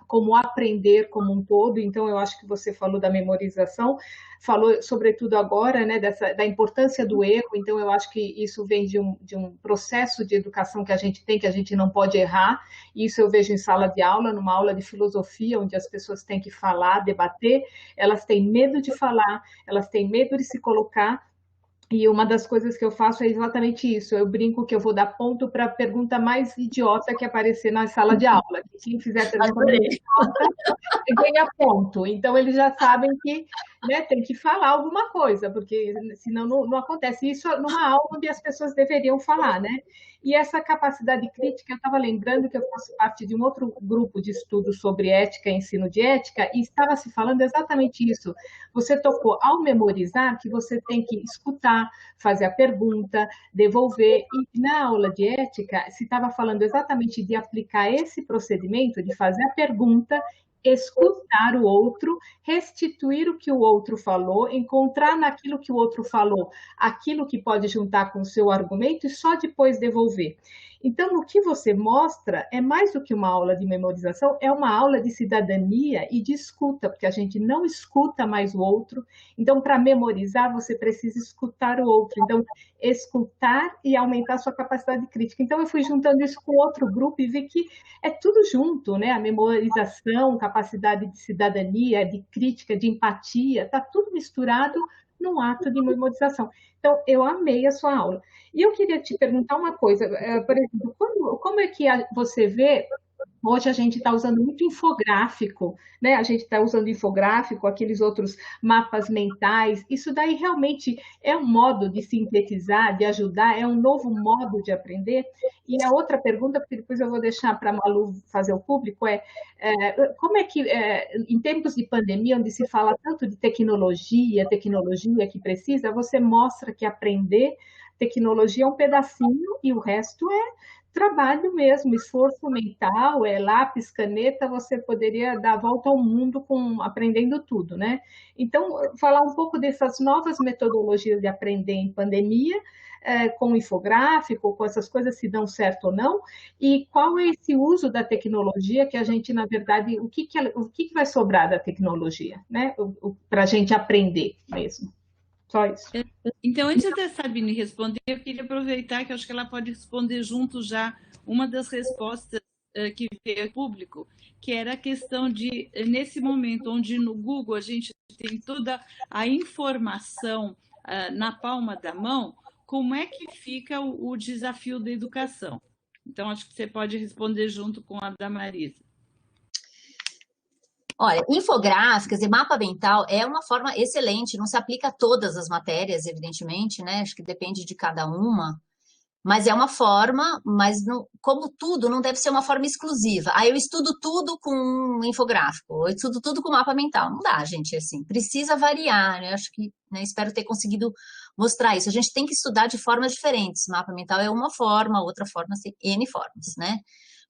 como aprender como um todo, então eu acho que você falou da memorização, falou sobretudo agora, né, da importância do erro, então eu acho que isso vem de um processo de educação que a gente tem, que a gente não pode errar, isso eu vejo em sala de aula, numa aula de filosofia, onde as pessoas têm que falar, debater, elas têm medo de falar, elas têm medo de se colocar, e uma das coisas que eu faço é exatamente isso, eu brinco que eu vou dar ponto para a pergunta mais idiota que aparecer na sala de aula, que quem fizer a pergunta mais idiota ganha ponto, então eles já sabem que, né, tem que falar alguma coisa, porque senão não acontece isso numa aula onde as pessoas deveriam falar, né? E essa capacidade crítica, eu estava lembrando que eu faço parte de um outro grupo de estudos sobre ética e ensino de ética, e estava se falando exatamente isso. Você tocou ao memorizar que você tem que escutar, fazer a pergunta, devolver, e na aula de ética se estava falando exatamente de aplicar esse procedimento, de fazer a pergunta, escutar o outro, restituir o que o outro falou, encontrar naquilo que o outro falou aquilo que pode juntar com o seu argumento e só depois devolver. Então, no que você mostra, é mais do que uma aula de memorização, é uma aula de cidadania e de escuta, porque a gente não escuta mais o outro. Então, para memorizar, você precisa escutar o outro. Então, escutar e aumentar a sua capacidade crítica. Então, eu fui juntando isso com outro grupo e vi que é tudo junto, né? A memorização, capacidade de cidadania, de crítica, de empatia, está tudo misturado num ato de memorização. Então, eu amei a sua aula. E eu queria te perguntar uma coisa, por exemplo, como é que você vê Hoje a gente está usando muito infográfico, né? A gente está usando infográfico, aqueles outros mapas mentais. Isso daí realmente é um modo de sintetizar, de ajudar, é um novo modo de aprender. E a outra pergunta, porque depois eu vou deixar para a Malu fazer o público, como é que, em tempos de pandemia, onde se fala tanto de tecnologia, tecnologia que precisa, você mostra que aprender tecnologia é um pedacinho e o resto é trabalho mesmo, esforço mental, lápis, caneta, você poderia dar a volta ao mundo aprendendo tudo, né? Então, falar um pouco dessas novas metodologias de aprender em pandemia, com infográfico, com essas coisas, se dão certo ou não, e qual é esse uso da tecnologia que a gente, na verdade, o que vai sobrar da tecnologia, né? Para a gente aprender mesmo. Só isso. Então, antes da Sabine responder, eu queria aproveitar que eu acho que ela pode responder junto já uma das respostas que veio ao público, que era a questão de, nesse momento onde no Google a gente tem toda a informação na palma da mão, como é que fica o desafio da educação? Então, acho que você pode responder junto com a da Marisa. Olha, infográficas e mapa mental é uma forma excelente, não se aplica a todas as matérias, evidentemente, né? Acho que depende de cada uma, mas é uma forma, mas não, como tudo, não deve ser uma forma exclusiva. Eu estudo tudo com infográfico, eu estudo tudo com mapa mental. Não dá, gente, assim, precisa variar, né? Acho que, né, espero ter conseguido mostrar isso. A gente tem que estudar de formas diferentes. Mapa mental é uma forma, outra forma tem N formas, né?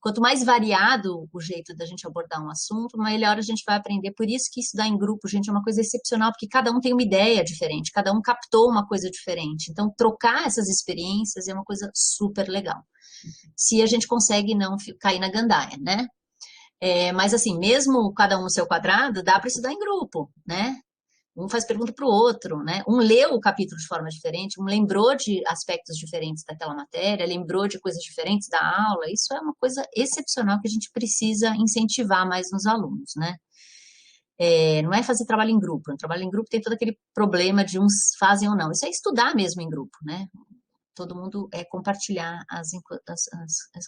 Quanto mais variado o jeito da gente abordar um assunto, melhor a gente vai aprender. Por isso que estudar em grupo, gente, é uma coisa excepcional, porque cada um tem uma ideia diferente, cada um captou uma coisa diferente. Então, trocar essas experiências é uma coisa super legal. Se a gente consegue não cair na gandaia, né? Mas, assim, mesmo cada um no seu quadrado, dá para estudar em grupo, né? Um faz pergunta para o outro, né? Um leu o capítulo de forma diferente, um lembrou de aspectos diferentes daquela matéria, lembrou de coisas diferentes da aula. Isso é uma coisa excepcional que a gente precisa incentivar mais nos alunos, né? Não é fazer trabalho em grupo. O trabalho em grupo tem todo aquele problema de uns fazem ou não. Isso é estudar mesmo em grupo, né? Todo mundo compartilhar as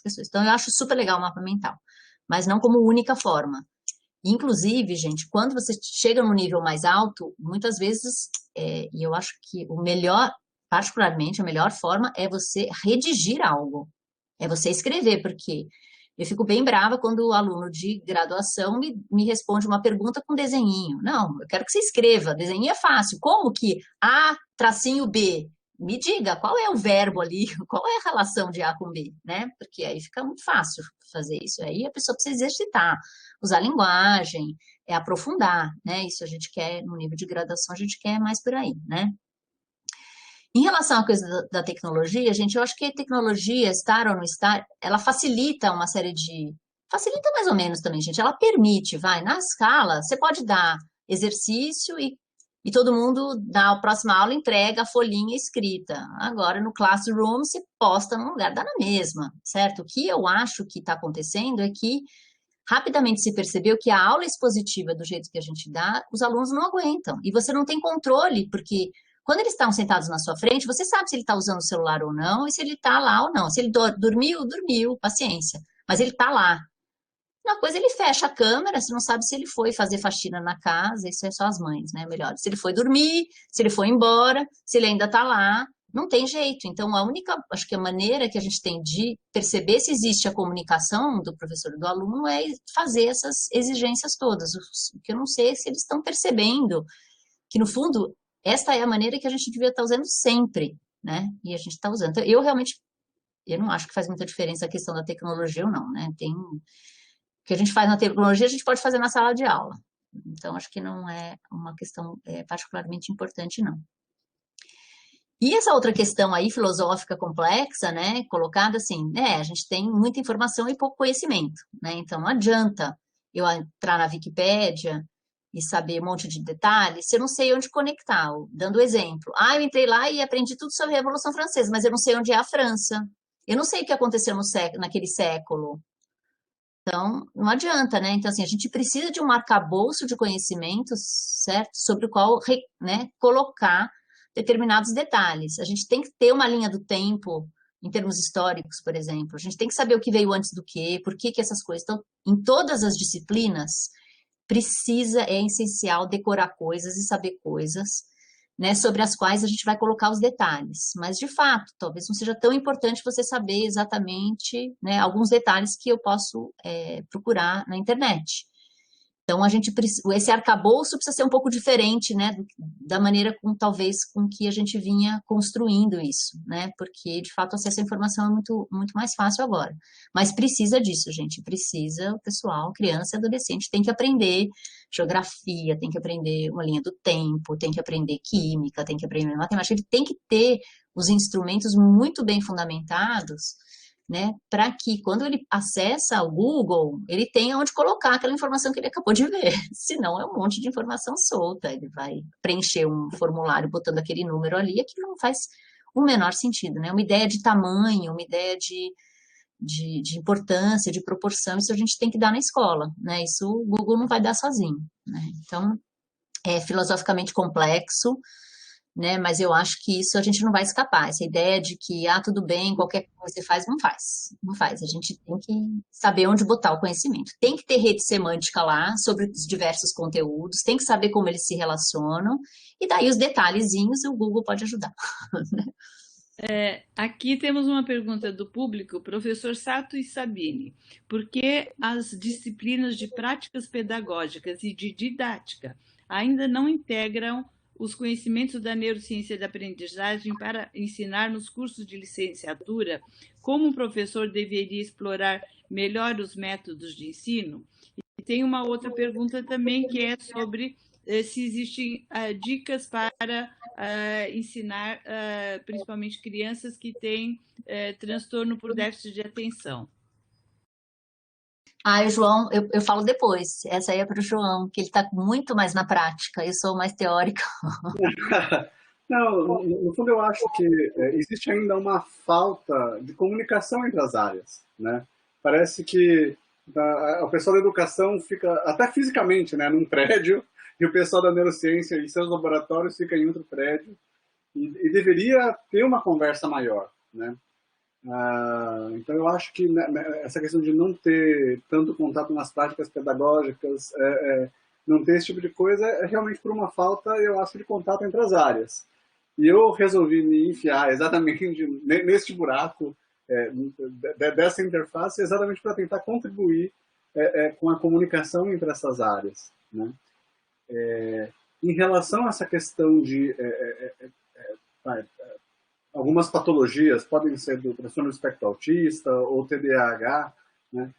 questões. Então, eu acho super legal o mapa mental, mas não como única forma. Inclusive, gente, quando você chega no nível mais alto, muitas vezes, e eu acho que o melhor, particularmente, a melhor forma é você redigir algo, é você escrever, porque eu fico bem brava quando o aluno de graduação me responde uma pergunta com desenhinho. Não, eu quero que você escreva, desenho é fácil. Como que A tracinho B? Me diga, qual é o verbo ali, qual é a relação de A com B, né? Porque aí fica muito fácil fazer isso. Aí a pessoa precisa exercitar, usar linguagem, aprofundar, né? Isso a gente quer, no nível de graduação, a gente quer mais por aí, né? Em relação à coisa da tecnologia, gente, eu acho que a tecnologia, estar ou não estar, ela facilita uma série de... Facilita mais ou menos também, gente. Ela permite, na escala, você pode dar exercício e todo mundo, na próxima aula, entrega a folhinha escrita. Agora, no Classroom, você posta num lugar, dá na mesma, certo? O que eu acho que está acontecendo é que rapidamente se percebeu que a aula expositiva, do jeito que a gente dá, os alunos não aguentam. E você não tem controle, porque quando eles estão sentados na sua frente, você sabe se ele está usando o celular ou não, e se ele está lá ou não. Se ele dormiu, dormiu, paciência. Mas ele está lá. Uma coisa, ele fecha a câmera, você não sabe se ele foi fazer faxina na casa, isso é só as mães, né, melhor. Se ele foi dormir, se ele foi embora, se ele ainda está lá, não tem jeito. Então, a única, acho que a maneira que a gente tem de perceber se existe a comunicação do professor e do aluno é fazer essas exigências todas. O que eu não sei é se eles estão percebendo que, no fundo, esta é a maneira que a gente devia estar usando sempre, né, e a gente está usando. Então, eu não acho que faz muita diferença a questão da tecnologia ou não, né, o que a gente faz na tecnologia, a gente pode fazer na sala de aula. Então, acho que não é uma questão particularmente importante, não. E essa outra questão aí, filosófica complexa, né, colocada assim, a gente tem muita informação e pouco conhecimento, né, então não adianta eu entrar na Wikipédia e saber um monte de detalhes se eu não sei onde conectar. Dando exemplo, eu entrei lá e aprendi tudo sobre a Revolução Francesa, mas eu não sei onde é a França, eu não sei o que aconteceu naquele século. Então, não adianta, né? Então, assim, a gente precisa de um arcabouço de conhecimentos, certo? Sobre o qual, né, colocar determinados detalhes. A gente tem que ter uma linha do tempo em termos históricos, por exemplo. A gente tem que saber o que veio antes do quê, por que essas coisas. Então, em todas as disciplinas, é essencial decorar coisas e saber coisas, né, sobre as quais a gente vai colocar os detalhes. Mas, de fato, talvez não seja tão importante você saber exatamente, né, alguns detalhes que eu posso procurar na internet. Então, esse arcabouço precisa ser um pouco diferente, né, da maneira talvez com que a gente vinha construindo isso, né, porque, de fato, o acesso à informação é muito, muito mais fácil agora. Mas precisa disso, gente, o pessoal, criança e adolescente, tem que aprender geografia, tem que aprender uma linha do tempo, tem que aprender química, tem que aprender matemática, ele tem que ter os instrumentos muito bem fundamentados, né, para que quando ele acessa o Google, ele tenha onde colocar aquela informação que ele acabou de ver, senão é um monte de informação solta, ele vai preencher um formulário botando aquele número ali, aquilo não faz o menor sentido, né, uma ideia de tamanho, uma ideia de importância, de proporção, isso a gente tem que dar na escola, né, isso o Google não vai dar sozinho, né, então é filosoficamente complexo, né? Mas eu acho que isso a gente não vai escapar. Essa ideia de que, tudo bem, qualquer coisa você faz, não faz. Não faz. A gente tem que saber onde botar o conhecimento. Tem que ter rede semântica lá sobre os diversos conteúdos, tem que saber como eles se relacionam, e daí os detalhezinhos o Google pode ajudar. Aqui temos uma pergunta do público, professor Sato e Sabine. Por que as disciplinas de práticas pedagógicas e de didática ainda não integram os conhecimentos da neurociência da aprendizagem para ensinar nos cursos de licenciatura? Como o professor deveria explorar melhor os métodos de ensino? E tem uma outra pergunta também, que é sobre se existem dicas para ensinar principalmente crianças que têm transtorno por déficit de atenção. O João, eu falo depois. Essa aí é para o João, que ele está muito mais na prática, eu sou mais teórica. Não, no fundo eu acho que existe ainda uma falta de comunicação entre as áreas, né? Parece que o pessoal da educação fica, até fisicamente, né, num prédio, e o pessoal da neurociência e seus laboratórios fica em outro prédio, e deveria ter uma conversa maior, né? Então eu acho que essa questão de não ter tanto contato nas práticas pedagógicas, não ter esse tipo de coisa, é realmente por uma falta, eu acho, de contato entre as áreas. E eu resolvi me enfiar exatamente neste buraco dessa interface, exatamente para tentar contribuir com a comunicação entre essas áreas, né? Em relação a essa questão de algumas patologias, podem ser do transtorno do espectro autista ou TDAH, né?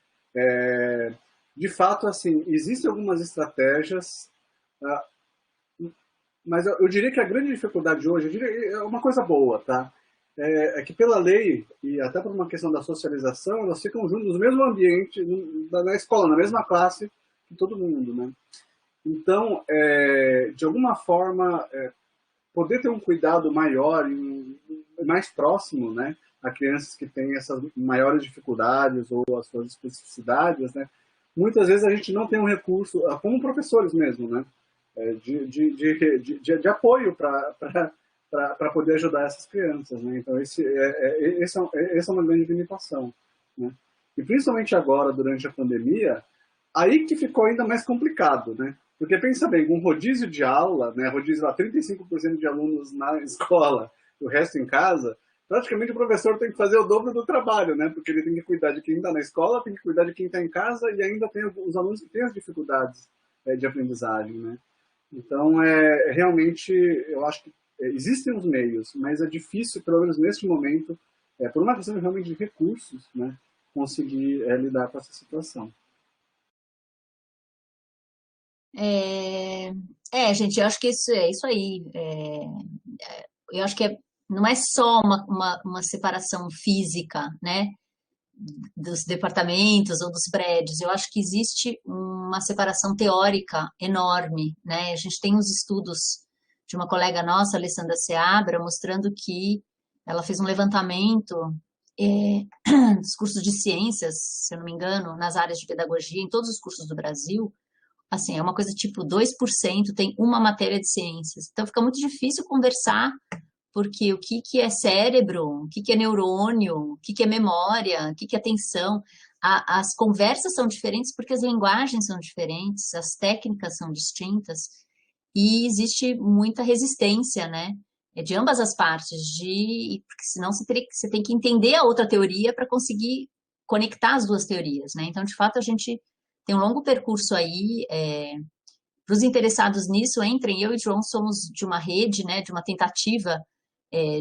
De fato, assim, existem algumas estratégias, mas eu diria que a grande dificuldade hoje, é uma coisa boa, tá? É que pela lei, e até por uma questão da socialização, elas ficam juntas no mesmo ambiente, na escola, na mesma classe que todo mundo, né? Então, de alguma forma, poder ter um cuidado maior e mais próximo, né, a crianças que têm essas maiores dificuldades ou as suas especificidades, né, muitas vezes a gente não tem um recurso, como professores mesmo, né, de apoio para poder ajudar essas crianças, né. Então essa é uma grande limitação, né. E principalmente agora, durante a pandemia, aí que ficou ainda mais complicado, né. Porque pensa bem, com rodízio de aula, né, rodízio lá, 35% de alunos na escola, o resto em casa, praticamente o professor tem que fazer o dobro do trabalho, né? Porque ele tem que cuidar de quem está na escola, tem que cuidar de quem está em casa e ainda tem os alunos que têm as dificuldades de aprendizagem, né? Então, realmente, eu acho que existem os meios, mas é difícil, pelo menos neste momento, por uma questão realmente de recursos, né, conseguir lidar com essa situação. Gente, eu acho que isso é isso aí. Eu acho que não é só uma separação física, né, dos departamentos ou dos prédios. Eu acho que existe uma separação teórica enorme, né? A gente tem uns estudos de uma colega nossa, Alessandra Seabra, mostrando que ela fez um levantamento dos cursos de ciências, se eu não me engano, nas áreas de pedagogia, em todos os cursos do Brasil. Assim, é uma coisa tipo 2% tem uma matéria de ciências. Então fica muito difícil conversar porque o que é cérebro, o que é neurônio, o que é memória, o que é atenção. As conversas são diferentes porque as linguagens são diferentes, as técnicas são distintas e existe muita resistência, né? De ambas as partes, porque senão você tem que entender a outra teoria para conseguir conectar as duas teorias, né? Então, de fato, a gente tem um longo percurso aí. Para os interessados nisso, entrem. Eu e João somos de uma rede, né? De uma tentativa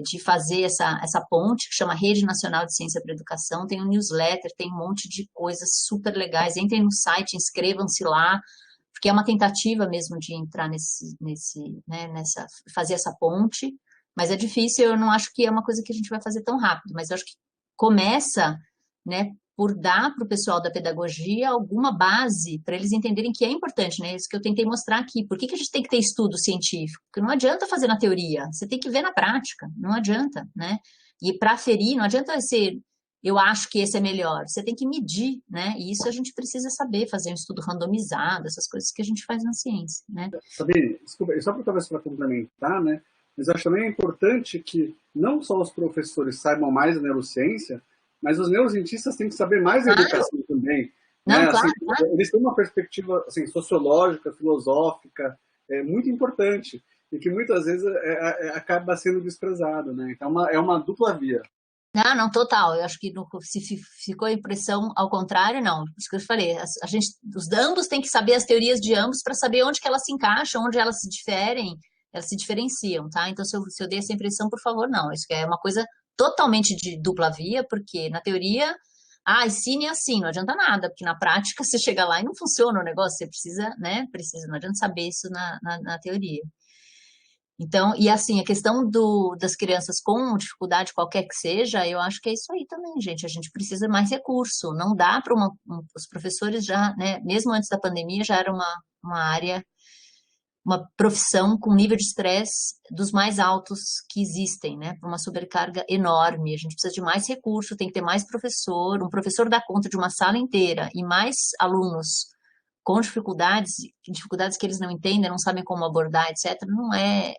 de fazer essa ponte, que chama Rede Nacional de Ciência para a Educação. Tem um newsletter, tem um monte de coisas super legais. Entrem no site, inscrevam-se lá, porque é uma tentativa mesmo de entrar fazer essa ponte, mas é difícil, eu não acho que é uma coisa que a gente vai fazer tão rápido, mas eu acho que começa, né, por dar para o pessoal da pedagogia alguma base para eles entenderem que é importante, né? Isso que eu tentei mostrar aqui. Por que a gente tem que ter estudo científico? Porque não adianta fazer na teoria, você tem que ver na prática, não adianta, né? E para aferir, não adianta ser, eu acho que esse é melhor, você tem que medir, né? E isso a gente precisa saber, fazer um estudo randomizado, essas coisas que a gente faz na ciência, né? Sabine, desculpa, só talvez para complementar, né? Mas acho também importante que não só os professores saibam mais da neurociência, mas os neurocientistas têm que saber mais da educação também. Não, né? claro, Assim, claro. Eles têm uma perspectiva assim, sociológica, filosófica, muito importante, e que muitas vezes acaba sendo desprezado. Né? Então é uma dupla via. Não, total. Eu acho que se ficou a impressão ao contrário, não. Isso que eu falei, os ambos têm que saber as teorias de ambos para saber onde que elas se encaixam, onde elas se diferem, elas se diferenciam, tá? Então, se eu dei essa impressão, por favor, não. Isso é uma coisa totalmente de dupla via, porque na teoria, ensine assim, não adianta nada, porque na prática você chega lá e não funciona o negócio, você precisa, né? Não adianta saber isso na teoria. Então, e assim, a questão das crianças com dificuldade, qualquer que seja, eu acho que é isso aí também, gente. A gente precisa mais recurso. Não dá para os professores já, né, mesmo antes da pandemia, já era uma área, uma profissão com nível de estresse dos mais altos que existem, né? Uma sobrecarga enorme. A gente precisa de mais recurso, tem que ter mais professor. Um professor dá conta de uma sala inteira e mais alunos com dificuldades que eles não entendem, não sabem como abordar, etc., não é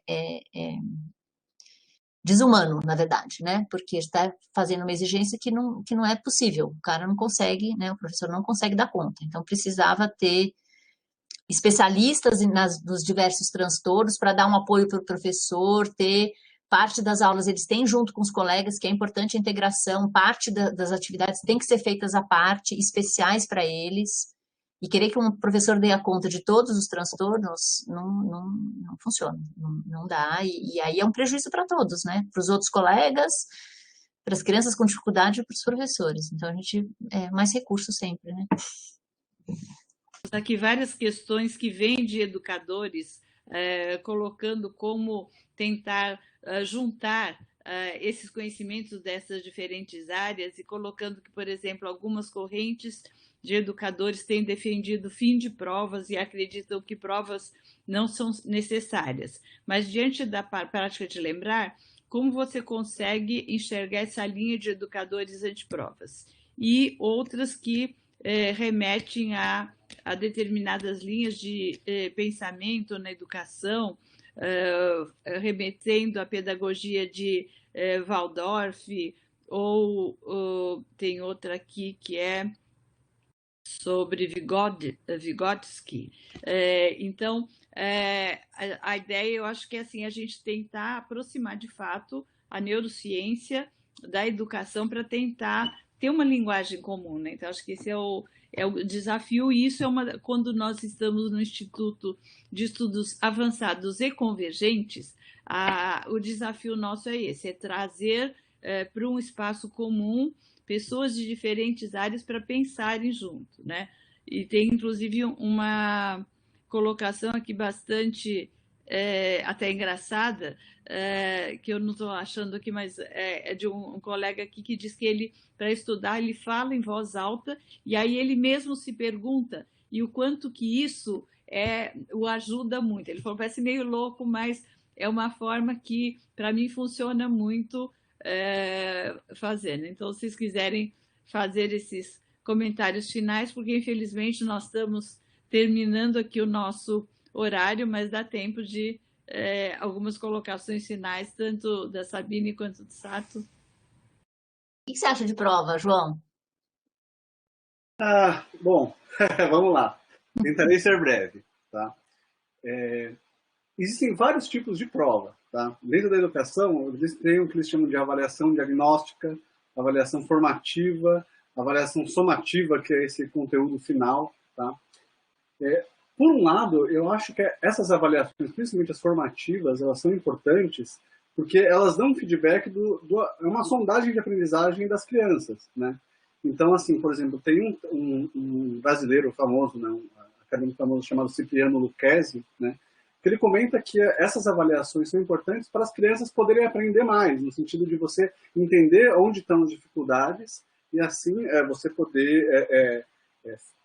desumano, na verdade, né? Porque está fazendo uma exigência que não é possível. O cara não consegue, né? O professor não consegue dar conta. Então, precisava ter especialistas nos diversos transtornos para dar um apoio para o professor, ter parte das aulas eles têm junto com os colegas, que é importante a integração, parte das atividades tem que ser feitas à parte, especiais para eles. E querer que um professor dê a conta de todos os transtornos não funciona, não dá. E aí é um prejuízo para todos, né? Para os outros colegas, para as crianças com dificuldade e para os professores. Então, a gente mais recursos sempre, né? Aqui várias questões que vêm de educadores, colocando como tentar juntar esses conhecimentos dessas diferentes áreas e colocando que, por exemplo, algumas correntes de educadores têm defendido fim de provas e acreditam que provas não são necessárias. Mas, diante da prática de lembrar, como você consegue enxergar essa linha de educadores antiprovas? E outras que remetem a determinadas linhas de pensamento na educação, remetendo à pedagogia de Waldorf, ou tem outra aqui que é sobre Vygotsky. Então, a ideia, eu acho que é assim, a gente tentar aproximar de fato a neurociência da educação para tentar ter uma linguagem comum, né? Então, acho que esse é o desafio, e isso quando nós estamos no Instituto de Estudos Avançados e Convergentes, o desafio nosso é esse, é trazer para um espaço comum pessoas de diferentes áreas para pensarem junto, né? E tem, inclusive, uma colocação aqui bastante até engraçada, que eu não estou achando aqui, mas é de um colega aqui que diz que ele, para estudar, ele fala em voz alta e aí ele mesmo se pergunta e o quanto que isso o ajuda muito. Ele falou, parece meio louco, mas é uma forma que, para mim, funciona muito fazendo. Então, se vocês quiserem fazer esses comentários finais, porque, infelizmente, nós estamos terminando aqui o nosso horário, mas dá tempo de algumas colocações finais, tanto da Sabine quanto do Sato. O que você acha de prova, João? Bom, vamos lá. Tentarei ser breve, tá? Existem vários tipos de prova, tá? Dentro da educação, tem o que eles chamam de avaliação diagnóstica, avaliação formativa, avaliação somativa, que é esse conteúdo final, tá? Por um lado, eu acho que essas avaliações, principalmente as formativas, elas são importantes porque elas dão um feedback é uma sondagem de aprendizagem das crianças, né? Então, assim, por exemplo, tem um brasileiro famoso, né, um acadêmico famoso chamado Cipriano Lucchesi, né, que ele comenta que essas avaliações são importantes para as crianças poderem aprender mais, no sentido de você entender onde estão as dificuldades e, assim, você poder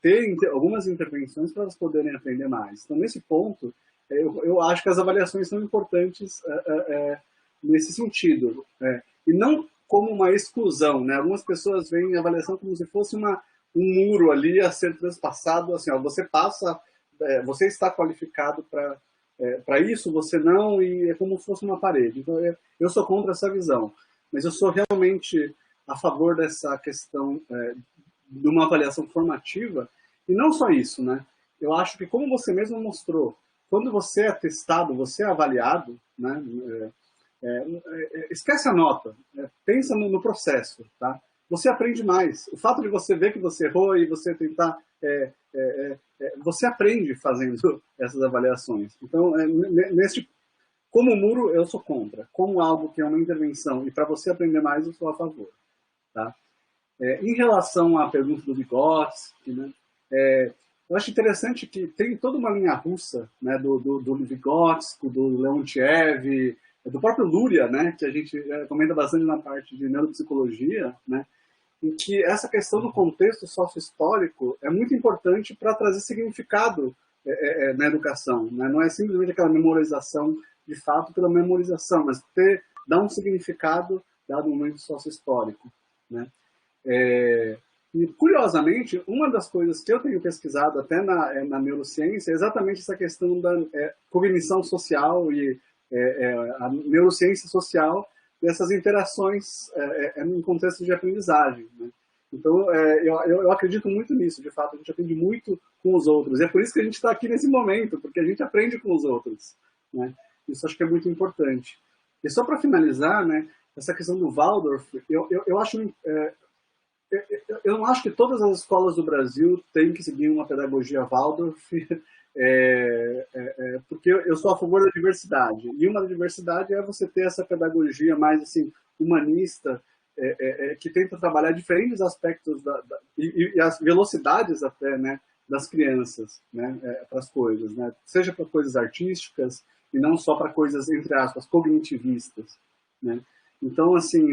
ter algumas intervenções para elas poderem aprender mais. Então, nesse ponto, eu acho que as avaliações são importantes nesse sentido. E não como uma exclusão, né? Algumas pessoas veem a avaliação como se fosse um muro ali a ser transpassado, assim, ó, você passa, você está qualificado para isso, você não, e é como se fosse uma parede. Então, eu sou contra essa visão, mas eu sou realmente a favor dessa questão de uma avaliação formativa, e não só isso, né? Eu acho que, como você mesmo mostrou, quando você é testado, você é avaliado, né? Esquece a nota, pensa no processo, tá? Você aprende mais. O fato de você ver que você errou e você tentar... você aprende fazendo essas avaliações. Então, como muro, eu sou contra. Como algo que é uma intervenção e para você aprender mais, eu sou a favor, tá? Em relação à pergunta do Vygotsky, né, eu acho interessante que tem toda uma linha russa, né, do Vygotsky, do Leontiev, do próprio Luria, né, que a gente comenta bastante na parte de neuropsicologia, né, em que essa questão do contexto sócio-histórico é muito importante para trazer significado na educação. Né? Não é simplesmente aquela memorização de fato pela memorização, mas dar um significado dado o momento sócio-histórico. Né? E, curiosamente, uma das coisas que eu tenho pesquisado até na neurociência é exatamente essa questão da cognição social e a neurociência social dessas interações em contexto de aprendizagem. Né? Então, eu acredito muito nisso, de fato, a gente aprende muito com os outros. E é por isso que a gente está aqui nesse momento, porque a gente aprende com os outros. Né? Isso acho que é muito importante. E só para finalizar, né, essa questão do Waldorf, eu acho... eu não acho que todas as escolas do Brasil têm que seguir uma pedagogia Waldorf, porque eu sou a favor da diversidade. E uma da diversidade é você ter essa pedagogia mais assim, humanista, que tenta trabalhar diferentes aspectos e as velocidades até, né, das crianças, né, para as coisas, né, seja para coisas artísticas e não só para coisas, entre aspas, cognitivistas. Né. Então, assim,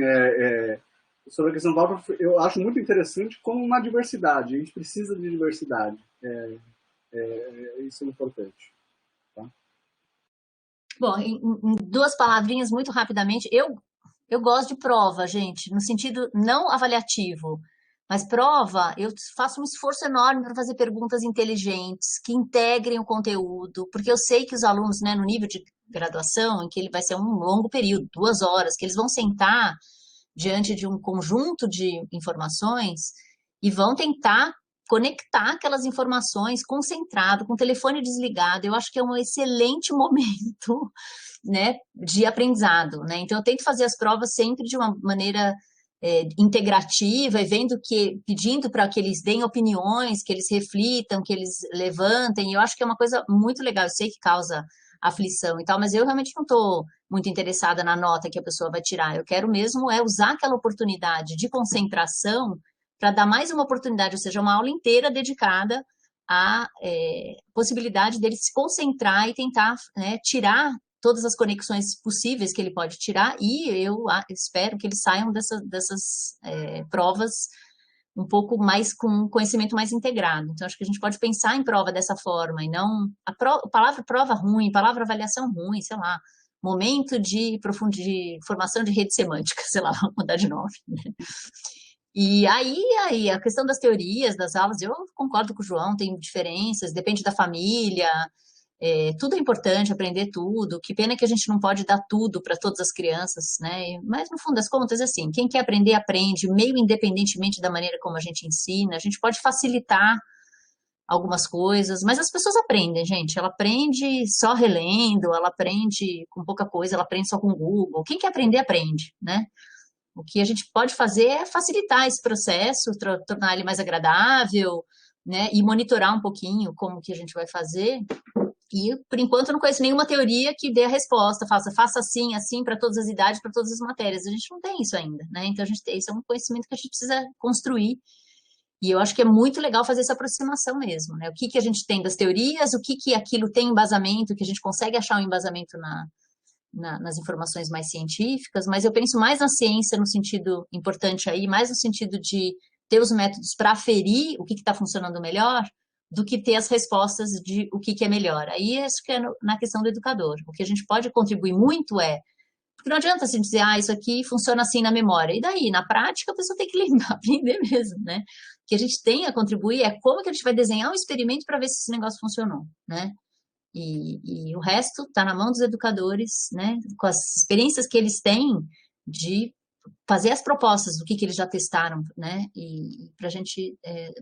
sobre a questão do Waldorf, eu acho muito interessante como uma diversidade. A gente precisa de diversidade. Isso é importante. Tá? Bom, em duas palavrinhas, muito rapidamente, eu gosto de prova, gente, no sentido não avaliativo, mas prova, eu faço um esforço enorme para fazer perguntas inteligentes, que integrem o conteúdo, porque eu sei que os alunos, né, no nível de graduação, em que ele vai ser um longo período, 2 horas, que eles vão sentar diante de um conjunto de informações e vão tentar conectar aquelas informações concentrado, com o telefone desligado. Eu acho que é um excelente momento, né, de aprendizado, né? Então, eu tento fazer as provas sempre de uma maneira integrativa, e pedindo para que eles deem opiniões, que eles reflitam, que eles levantem. Eu acho que é uma coisa muito legal. Eu sei que causa aflição e tal, mas eu realmente não estou muito interessada na nota que a pessoa vai tirar. Eu quero mesmo usar aquela oportunidade de concentração para dar mais uma oportunidade, ou seja, uma aula inteira dedicada à possibilidade dele se concentrar e tentar, né, tirar todas as conexões possíveis que ele pode tirar, e eu espero que eles saiam dessas provas um pouco mais com conhecimento mais integrado. Então, acho que a gente pode pensar em prova dessa forma, e não a palavra prova ruim, palavra avaliação ruim, sei lá, momento de formação de rede semântica, sei lá, vamos mudar de nome. E aí, a questão das teorias, das aulas, eu concordo com o João, tem diferenças, depende da família, Tudo é importante, aprender tudo. Que pena que a gente não pode dar tudo para todas as crianças, né? Mas, no fundo das contas, assim, quem quer aprender, aprende, meio independentemente da maneira como a gente ensina. A gente pode facilitar algumas coisas, mas as pessoas aprendem, gente. Ela aprende só relendo, ela aprende com pouca coisa, ela aprende só com o Google. Quem quer aprender, aprende, né? O que a gente pode fazer é facilitar esse processo, tornar ele mais agradável, né? E monitorar um pouquinho como que a gente vai fazer. E, por enquanto, eu não conheço nenhuma teoria que dê a resposta, faça assim, assim, para todas as idades, para todas as matérias. A gente não tem isso ainda, né? Então, isso é um conhecimento que a gente precisa construir. E eu acho que é muito legal fazer essa aproximação mesmo, né? O que a gente tem das teorias, o que aquilo tem embasamento, que a gente consegue achar um embasamento nas informações mais científicas, mas eu penso mais na ciência no sentido importante aí, mais no sentido de ter os métodos para aferir o que está funcionando melhor, do que ter as respostas de o que é melhor. Aí acho que é na questão do educador. O que a gente pode contribuir muito porque não adianta assim dizer, isso aqui funciona assim na memória. E daí, na prática, a pessoa tem que lembrar, aprender mesmo, né? O que a gente tem a contribuir é como que a gente vai desenhar um experimento para ver se esse negócio funcionou, né? E o resto está na mão dos educadores, né? Com as experiências que eles têm de fazer as propostas do que eles já testaram, né? E para a gente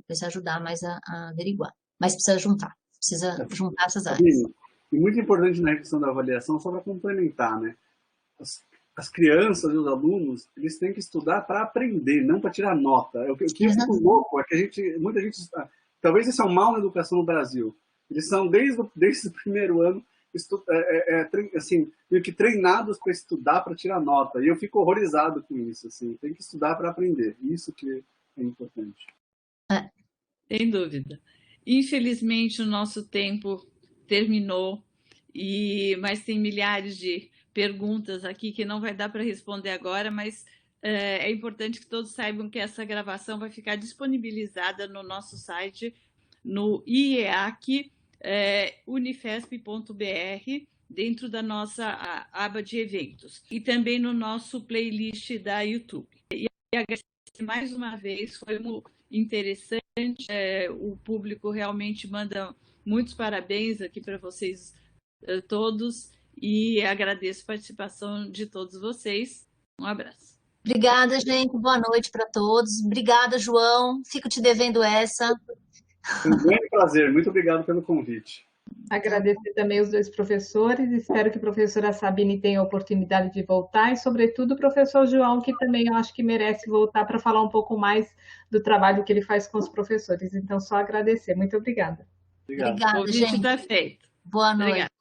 precisa ajudar mais a averiguar. Mas precisa juntar essas áreas. E muito importante na questão da avaliação, só para complementar, né? As crianças e os alunos, eles têm que estudar para aprender, não para tirar nota. O que eu fico louco é que muita gente, talvez isso é um mal na educação no Brasil. Eles são, desde o primeiro ano, assim, meio que treinados para estudar, para tirar nota. E eu fico horrorizado com isso. Assim, tem que estudar para aprender. Isso que é importante. Sem dúvida. Infelizmente, o nosso tempo terminou, mas tem milhares de perguntas aqui que não vai dar para responder agora, mas é importante que todos saibam que essa gravação vai ficar disponibilizada no nosso site, no IEAC, unifesp.br, dentro da nossa aba de eventos, e também no nosso playlist da YouTube. E agradecer mais uma vez, foi muito interessante, o público realmente manda muitos parabéns aqui para vocês todos, e agradeço a participação de todos vocês. Um abraço. Obrigada, gente. Boa noite para todos. Obrigada, João. Fico te devendo essa. Foi um grande prazer. Muito obrigado pelo convite. Agradecer também os dois professores. Espero que a professora Sabine tenha a oportunidade de voltar e, sobretudo, o professor João, que também eu acho que merece voltar para falar um pouco mais do trabalho que ele faz com os professores. Então, só agradecer. Muito obrigada. Obrigada, gente. O convite está feito. Boa noite. Obrigada.